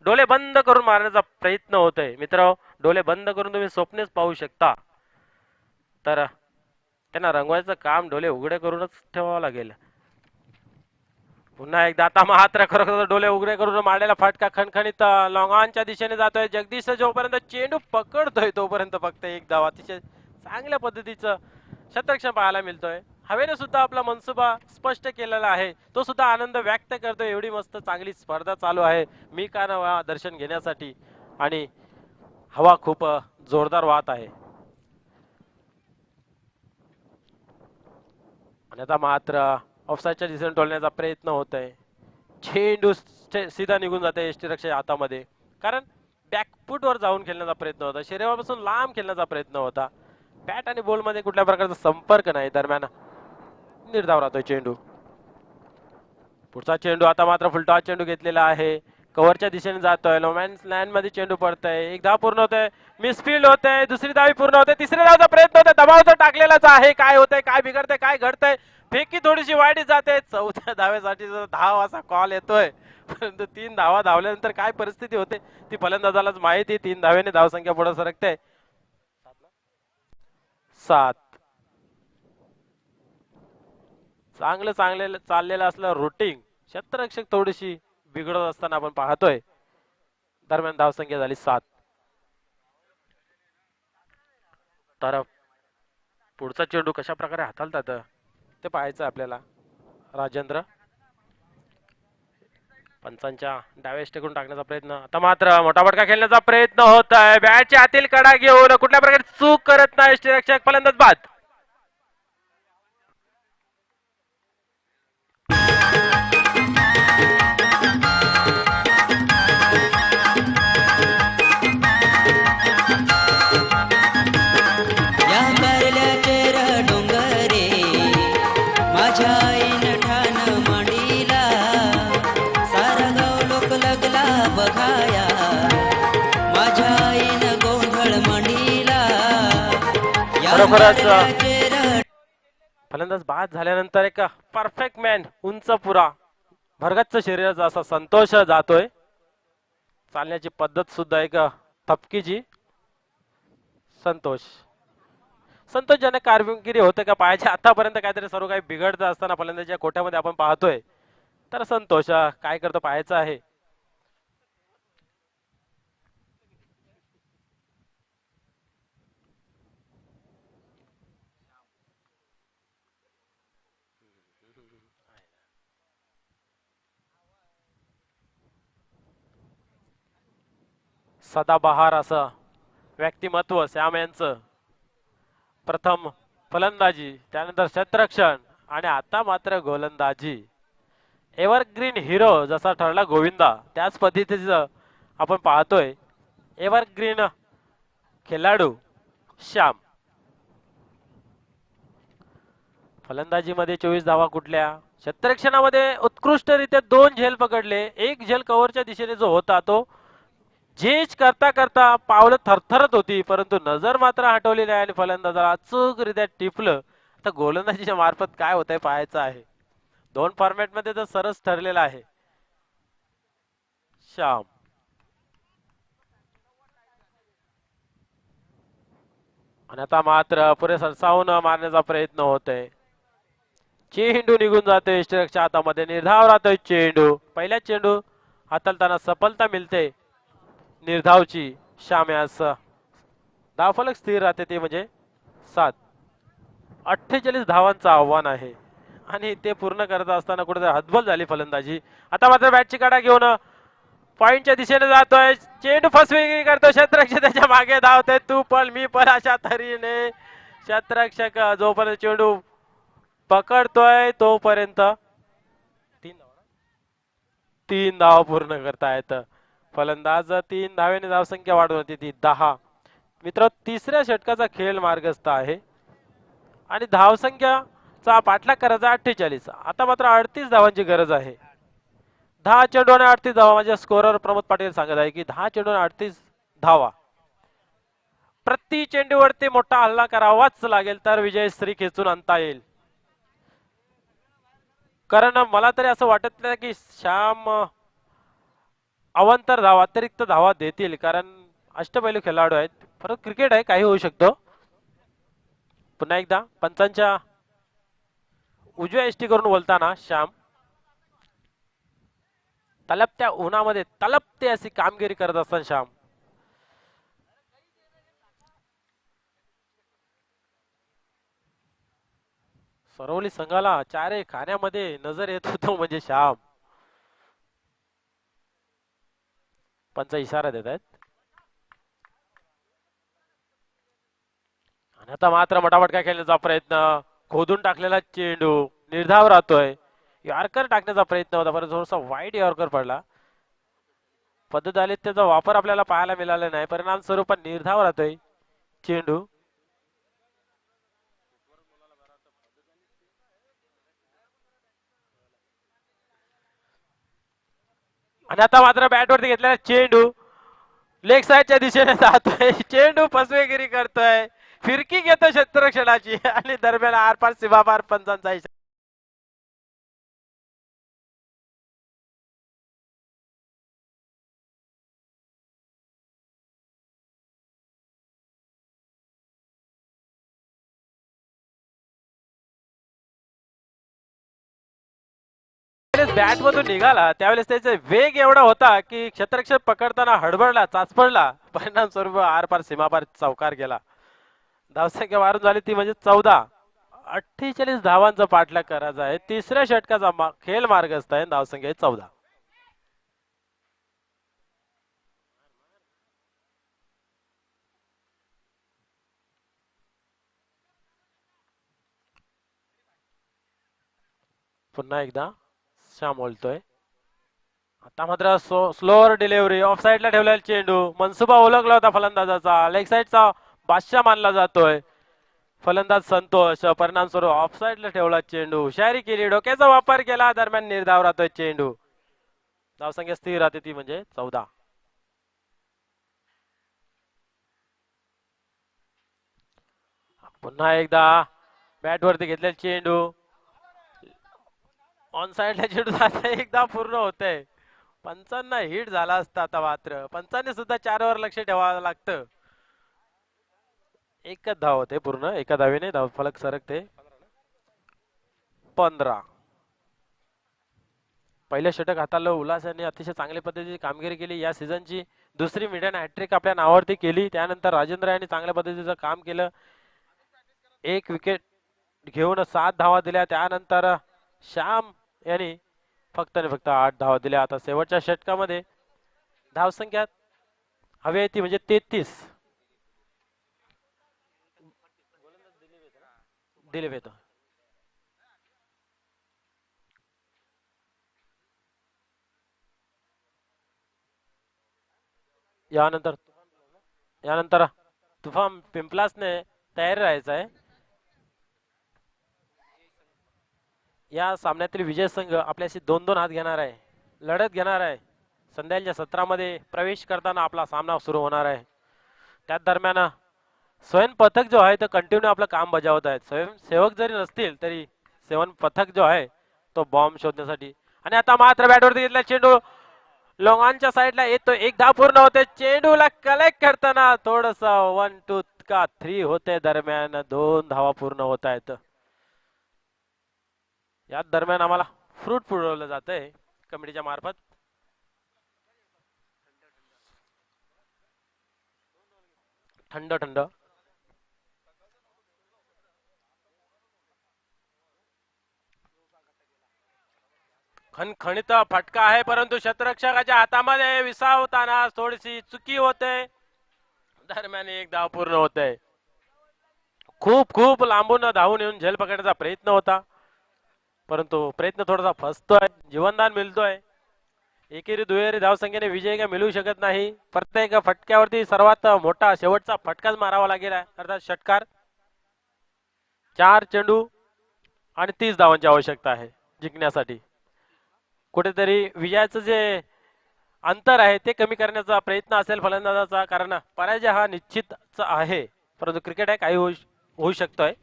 डोळे बंद करून मारण्याचा प्रयत्न होत आहे. मित्र, डोळे बंद करून तुम्ही स्वप्नेच पाहू शकता, तर त्यांना रंगवायचं काम डोळे उघडे करूनच ठेवावं लागेल. पुन्हा एकदा आता मात्र खरोखर डोळे उघडे करून मारलेला फटका खणखणीत लॉंगॉनच्या दिशेने जातोय. जगदीश जोपर्यंत चेंडू पकडतोय तोपर्यंत फक्त एक धाव. अतिशय चांगल्या पद्धतीचं शतरक्षण पाहायला मिळतोय. हवेने सुद्धा आपला मनसुबा स्पष्ट केलेला आहे. तो सुद्धा आनंद व्यक्त करतोय. एवढी मस्त चांगली स्पर्धा चालू आहे मी का नवा दर्शन घेण्यासाठी, आणि हवा खूप जोरदार वाहत आहे. आणि आता मात्र ऑफसाईडच्या दिशेने टोलण्याचा प्रयत्न होत आहे. चेंडू सीधा निघून जाते एसटी रक्षाच्या हातामध्ये, कारण बॅकफुट वर जाऊन खेळण्याचा प्रयत्न होता. शरीरापासून लांब खेळण्याचा प्रयत्न होता. बॅट आणि बॉल मध्ये कुठल्या प्रकारचा संपर्क नाही. दरम्यान निर्धाव राहतोय चेंडू. पुढचा चेंडू आता मात्र फुलटॉस चेंडू घेतलेला आहे. कव्हरच्या दिशेने जातोय. लोमॅन्स लँड मध्ये चेंडू पडतोय. एक धाव पूर्ण होतोय. मिसफील्ड होतंय. दुसरी धावी पूर्ण होते. तिसऱ्या धावचा प्रयत्न होतोय. दबाव तर टाकलेलाच आहे. काय होतंय, काय बिघडतंय, काय घडतंय. फेकी थोडीशी वाईट जाते. चौथ्या धावेसाठी धाव असा कॉल येतोय, परंतु 3 धावा धावल्यानंतर काय परिस्थिती होते ती फलंदाजालाच माहिती. 3 धावेने धावसंख्या पुढे सरकते 7. चांगलं चाललेलं असलं रुटीन क्षेत्ररक्षक थोडीशी बिघडत असताना आपण पाहतोय. दरम्यान धावसंख्या झाली 7. तर पुढचा चेंडू कशा प्रकारे हाताळतात ते पाहायचं आपल्याला. राजेंद्र पंचांच्या डाव्या टेकून टाकण्याचा प्रयत्न. आता मात्र मोठा फटका खेळण्याचा प्रयत्न होत आहे. बॅटच्या आतील कडा घेऊन कुठल्या प्रकारे चूक करत नाही यष्टीरक्षक. फलंदाज बाद. या कारल्याचे डोंगरे माझ्या आईन ठाण मांडीला. सारा गाव लोक लगला बघाया माझ्या आईन गोंधळ मांडीला. या खरोखरच कारल्याचे फलंदाज बाद झाल्यानंतर एक परफेक्ट मॅन, उंच पुरा भरगच्च शरीराचा असा संतोष जातोय. चालण्याची पद्धत सुद्धा एक थपकीची. संतोषजनक कामगिरी होते का पायाच्या आतापर्यंत काहीतरी सर्व काही बिघडत असताना फलंदाजीच्या कोट्यामध्ये आपण पाहतोय. तर संतोष काय करतो पाहायचं आहे. सदाबहार असं व्यक्तिमत्व सॅम यांचं. प्रथम फलंदाजी, त्यानंतर क्षेत्ररक्षण, आणि आता मात्र गोलंदाजी. एव्हरग्रीन हिरो जसा ठरला गोविंदा, त्याच पद्धतीचं आपण पाहतोय एव्हरग्रीन खेळाडू श्याम. फलंदाजीमध्ये 24 धावा कुठल्या. क्षेत्ररक्षणामध्ये उत्कृष्टरित्या 2 झेल पकडले. एक झेल कव्हरच्या दिशेने जो होता तो झेज करता करता पावलं थरथरत होती, परंतु नजर मात्र हटवलेली आहे आणि फलंदाजाला अचूकरित्या टिपलं. तर गोलंदाजीच्या मार्फत काय होतंय पाहायचं आहे. 2 फॉर्मॅट मध्ये तर सरस ठरलेला आहे. श्याम आणि आता मात्र पुरे सरसावून मारण्याचा प्रयत्न होतोय. चेंडू निघून जातोय यष्टीरक्षक हातामध्ये. निर्धाव राहतोय चेंडू. पहिला चेंडू हाताळताना सफलता मिळते निर्धावची. श्याम यास धावफलक स्थिर राहते ते म्हणजे 7. 48 धावांचं आव्हान आहे आणि ते पूर्ण करत असताना कुठेतरी हतबल झाली फलंदाजी. आता मात्र बॅटची काढा घेऊन पॉइंटच्या दिशेने जातोय. चेंडू फसवेगिरी करतो. क्षेत्ररक्षक त्याच्या मागे धावतोय. तू पण मी पण अशा तऱ्हेने क्षेत्ररक्षक जोपर्यंत चेंडू पकडतोय तोपर्यंत 3 धावा पूर्ण करतायत फलंदाज. 3 धावेने धावसंख्या वाढून होती ती 10. मित्र तिसऱ्या षटकाचा खेळ मार्गस्थ आहे आणि धावसंख्याचा पाठलाग करायचा 48. आता मात्र 38 धावांची गरज आहे. 10 चेंडू आणि 38 धावा. माझ्या स्कोरर प्रमोद पाटील सांगत आहे की 10 चेंडू आणि 38 धावा. प्रति चेंडूवरती मोठा हल्ला करावाच लागेल तर विजयश्री खेचून आणता येईल. कारण मला तरी असं वाटत नाही की श्याम अवांतर धावा अतिरिक्त धावा देतील, कारण अष्टपैलू खेळाडू आहेत. परत क्रिकेट आहे, काही होऊ शकतो. पुन्हा एकदा पंचांच्या उजव्या एसटी करून बोलताना श्याम तलपत्या उन्हामध्ये तलपते अशी कामगिरी करत असताना श्याम सरवली संघाला चारे खाण्यामध्ये नजर येत होतो म्हणजे श्याम. पंच इशारा देत आहेत आणि आता मात्र मटामट खेळण्याचा प्रयत्न. खोदून टाकलेला चेंडू निर्धाव राहतोय. यॉर्कर टाकण्याचा प्रयत्न होता परंतु थोडासा वाईट यॉर्कर पडला. पद्धत आली त्याचा वापर आपल्याला पाहायला मिळाला नाही. परिणाम स्वरूपात निर्धाव राहतोय चेंडू. आणि आता मात्र बॅट वरती घेतलेला चेंडू लेग साईडच्या दिशेने जातोय. चेंडू फसवेगिरी करतोय. फिरकी घेतो क्षेत्ररक्षणाची आणि दरम्यान आरपार सीमापार पंचांचा इशारा. बॅट मधून निघाला त्यावेळेस त्याचा वेग एवढा होता की क्षेत्ररक्षक पकडताना हडबडला, चाचपडला. परिणाम स्वरूप आरपार सीमापार चौकार गेला. धावसंख्या वाढून झाली ती म्हणजे 14. 48 धावांचा पाठलाग करायचा आहे. तिसऱ्या षटकाचा खेळ मार्गस्थ आहे. धावसंख्या 14. पुन्हा एकदा श्याम बोलतोय. आता मात्र स्लोअर डिलिव्हरी. ऑफ साईडला ठेवलेला चेंडू मनसुबा ओळखला होता फलंदाजाचा. लेग साईडचा बादशाह मानला जातोय फलंदाज संतोष. परिणाम स्वरूप ऑफ साईडला ठेवला चेंडू. हुशारी केली, डोक्याचा वापर केला. दरम्यान निर्धाव राहतोय चेंडू. धावसंख्या स्थिर राहते ती म्हणजे 14. पुन्हा एकदा बॅट वरती घेतलेला चेंडू ऑन साइडला चेंडू जाता एकदा पूर्ण होतंय. पंचांना हिट झाला असता. आता मात्र पंचांनी सुद्धा 4 वर लक्ष ठेवावं लागतं. एकच धाव होते पूर्ण. एका धावेने धाव फलक सरकते 15. पहिलं षटक हाताळलं. उल्हास यांनी अतिशय चांगल्या पद्धतीची कामगिरी केली. या सीझनची दुसरी मिडन हॅट्रिक आपल्या नावावरती केली. त्यानंतर राजेंद्र यांनी चांगल्या पद्धतीचं काम केलं. 1 विकेट घेऊन 7 धावा दिल्या. त्यानंतर श्याम यांनी फक्त आणि फक्त 8 धावा दिल्या. आता शेवटच्या षटकामध्ये धावसंख्या हवी आहे ती म्हणजे 33. दिलीप येतो. यानंतर तुफान पिंपलासने तयारी राहायचं आहे. या सामन्यातील विजय संघ आपल्याशी 2-2 हात घेणार आहे, लढत घेणार आहे. संध्याच्या सत्रामध्ये प्रवेश करताना आपला सामना सुरू होणार आहे. त्याच दरम्यान स्वयं पथक जो आहे तो कंटिन्यू आपलं काम बजावत आहेत. स्वयंसेवक जरी नसतील तरी स्वयं पथक जो आहे तो बॉम्ब शोधण्यासाठी. आणि आता मात्र बॅटवरती घेतला चेंडू लोंगांच्या साईडला येतो. एक धाव पूर्ण होते. चेंडूला कलेक्ट करताना थोडस 1 2 का 3 होते. दरम्यान 2 धावा पूर्ण होत आहेत. या दरम्यान आम्हाला फ्रूट पुरवलं जातंय कमिटीच्या मार्फत. थंड थंड. खणखणीत फटका आहे, परंतु क्षेत्ररक्षकाच्या हातामध्ये विसावताना थोडीशी चुकी होते. दरम्यान एक धाव पूर्ण होते. खूप खूप लांबून धावून येऊन झेल पकडण्याचा प्रयत्न होता, परंतु प्रयत्न थोडासा फसतोय. जीवनदान मिळतोय. एकेरी दुहेरी धावसंख्येने विजय काय मिळू शकत नाही. प्रत्येक फटक्यावरती सर्वात मोठा शेवटचा फटकाच मारावा लागेल, अर्थात षटकार. 4 चेंडू आणि 30 धावांची आवश्यकता आहे जिंकण्यासाठी. कुठेतरी विजयाचं जे अंतर आहे ते कमी करण्याचा प्रयत्न असेल फलंदाजाचा, कारण पराजय हा निश्चितच आहे, परंतु क्रिकेट आहे काही होऊ शकतोय.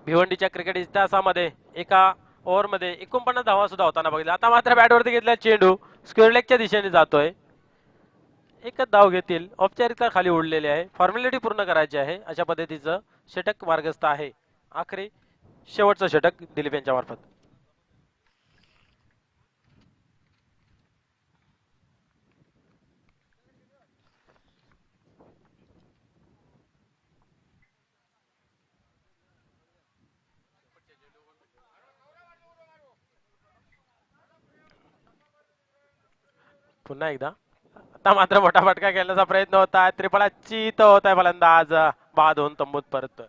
भिवंडीच्या क्रिकेट इतिहासामध्ये एका ओव्हरमध्ये 49 धावा सुद्धा होताना बघितलं. आता मात्र बॅटवरती घेतला चेंडू स्क्वेअर लेगच्या दिशेने जातोय. एकच धाव घेतील. औपचारिकता खाली उडलेली आहे, फॉर्मॅलिटी पूर्ण करायची आहे. अशा पद्धतीचं षटक मार्गस्थ आहे. आखरी शेवटचं षटक दिलीप यांच्या मार्फत. पुन्हा एकदा आता मात्र मोठा फटका खेळण्याचा प्रयत्न होता. त्रिफळा चित होत आहे फलंदाज, बाद होऊन तंबूत परत.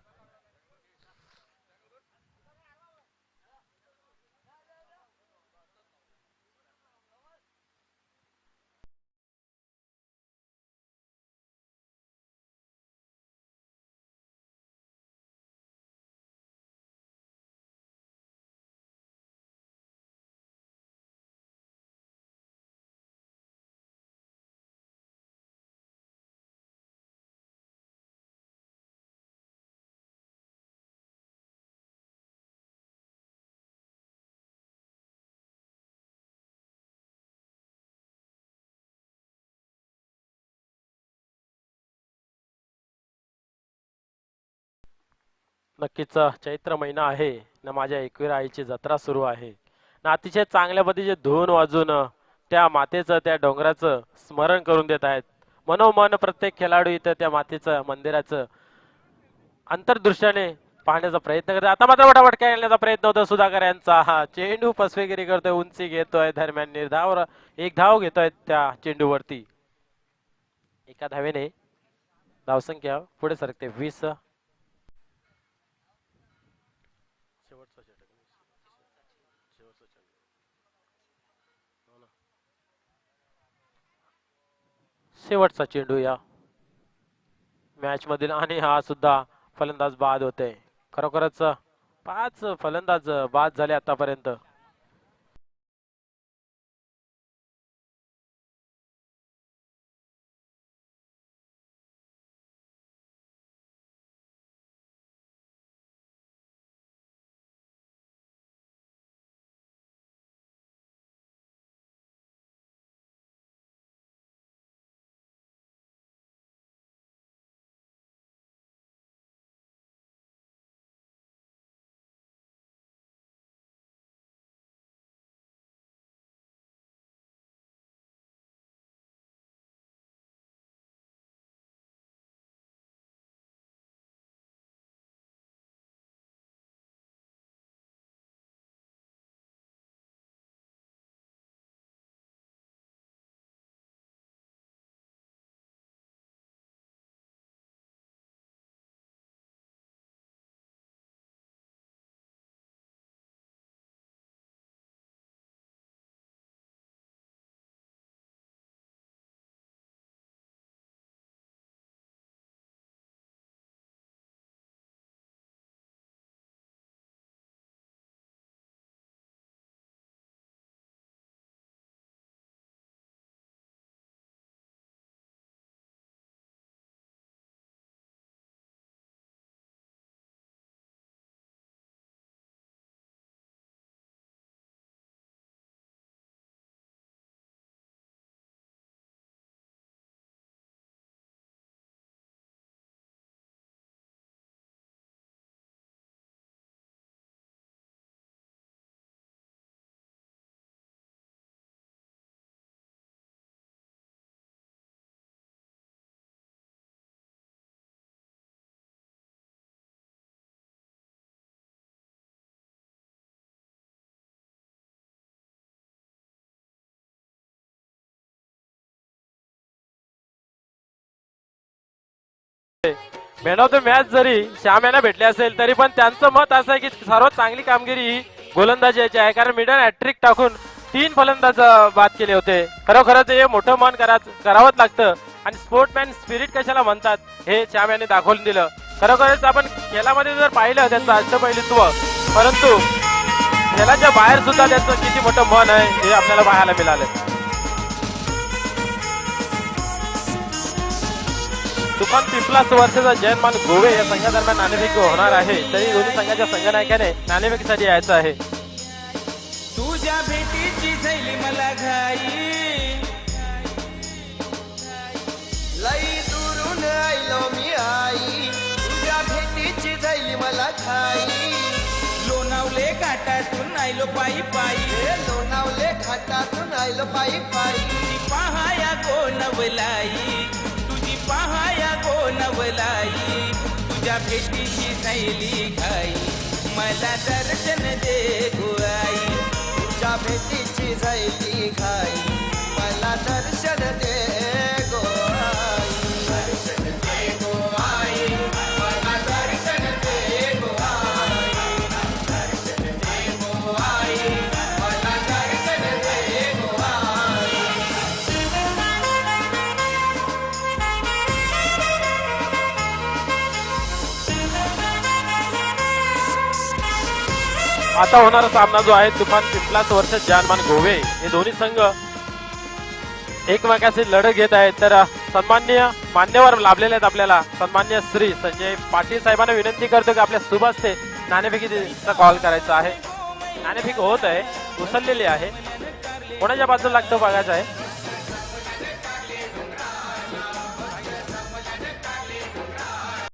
नक्कीच चैत्र महिना आहे ना, माझ्या एकविरा आईची जत्रा सुरू आहे ना. अतिशय चांगल्या पद्धतीचे धून वाजून त्या मातेचं, त्या डोंगराचं स्मरण करून देत आहेत. मनोमन प्रत्येक खेळाडू इथं त्या मातेचं मंदिराचं अंतर्दृष्ट्याने पाहण्याचा प्रयत्न करतोय. आता मात्र मोठा फटका खेळण्याचा प्रयत्न होतो सुधाकर यांचा. हा चेंडू फसवेगिरी करतोय, उंची घेतोय. दरम्यान निर्धाव एक धाव घेतोय त्या चेंडूवरती. एका धावेने धावसंख्या पुढे सरकते 20. शेवटचा चेंडू या मॅच मधील, आणि हा सुद्धा फलंदाज बाद होते. खरोखरच 5 फलंदाज बाद झाले आतापर्यंत. मॅन ऑफ द मॅच जरी श्याम यांना भेटले असेल तरी पण त्यांचं मत असं आहे की सर्वात चांगली कामगिरी ही गोलंदाजी याची आहे, कारण मिडन हॅट्रिक टाकून 3 फलंदाज बाद केले होते. खरोखरच हे मोठं मन करावंच लागतं आणि स्पोर्टमॅन स्पिरिट कशाला म्हणतात हे श्याम यांनी दाखवून दिलं. खरोखरच आपण खेळामध्ये जर पाहिलं त्यांचं अष्टपैलुत्व, परंतु खेळाच्या बाहेर सुद्धा त्यांचं किती मोठं मन आहे हे आपल्याला पाहायला मिळालं. तुफान पिपलास वर्षाचा जयमान गोवे या संघादरम्यान नाणेफेक होणार आहे, तरी दोन्ही संघाच्या संघनायकाने नाणेफेकीसाठी यायचं आहे. तुझ्या भेटीची झाली मला घाई, लई दुरून आयलो मी आई, तुझ्या भेटीची झाली मला घाई. लोणावले घाटातून आयलो पायी पायी, हे लोणावले घाटातून आयलो पायी पायी. तुझी पहाया गोनवलाई, तुझी पहाया गोनवलाई. तुझ्या भेटीची झाली घाई, मला दर्शन दे गुआई. तुझ्या भेटीची झाली घाई, मला दर्शन दे गो आई. दर्शन दे गो आई, मला दर्शन दे गो आई. दर्शन दे गो आई, मला दर्शन दे गो आई. आता होणारा सामना जो आहे तुफान पिंपलास वर्सेस जानमान गोवे, हे दोन्ही संघ एकमेकाशी लढत घेत आहेत. तर सन्माननीय मान्यवर लाभलेले आहेत आपल्याला. सन्माननीय श्री संजय पाटील साहेबांना विनंती करतो की आपल्या शुभ हस्ते नाणेफेकीचा कॉल करायचा आहे. नाणेफेक होत आहे, उचललेली आहे, कोणाच्या बाजूला लागतं बघायचं आहे.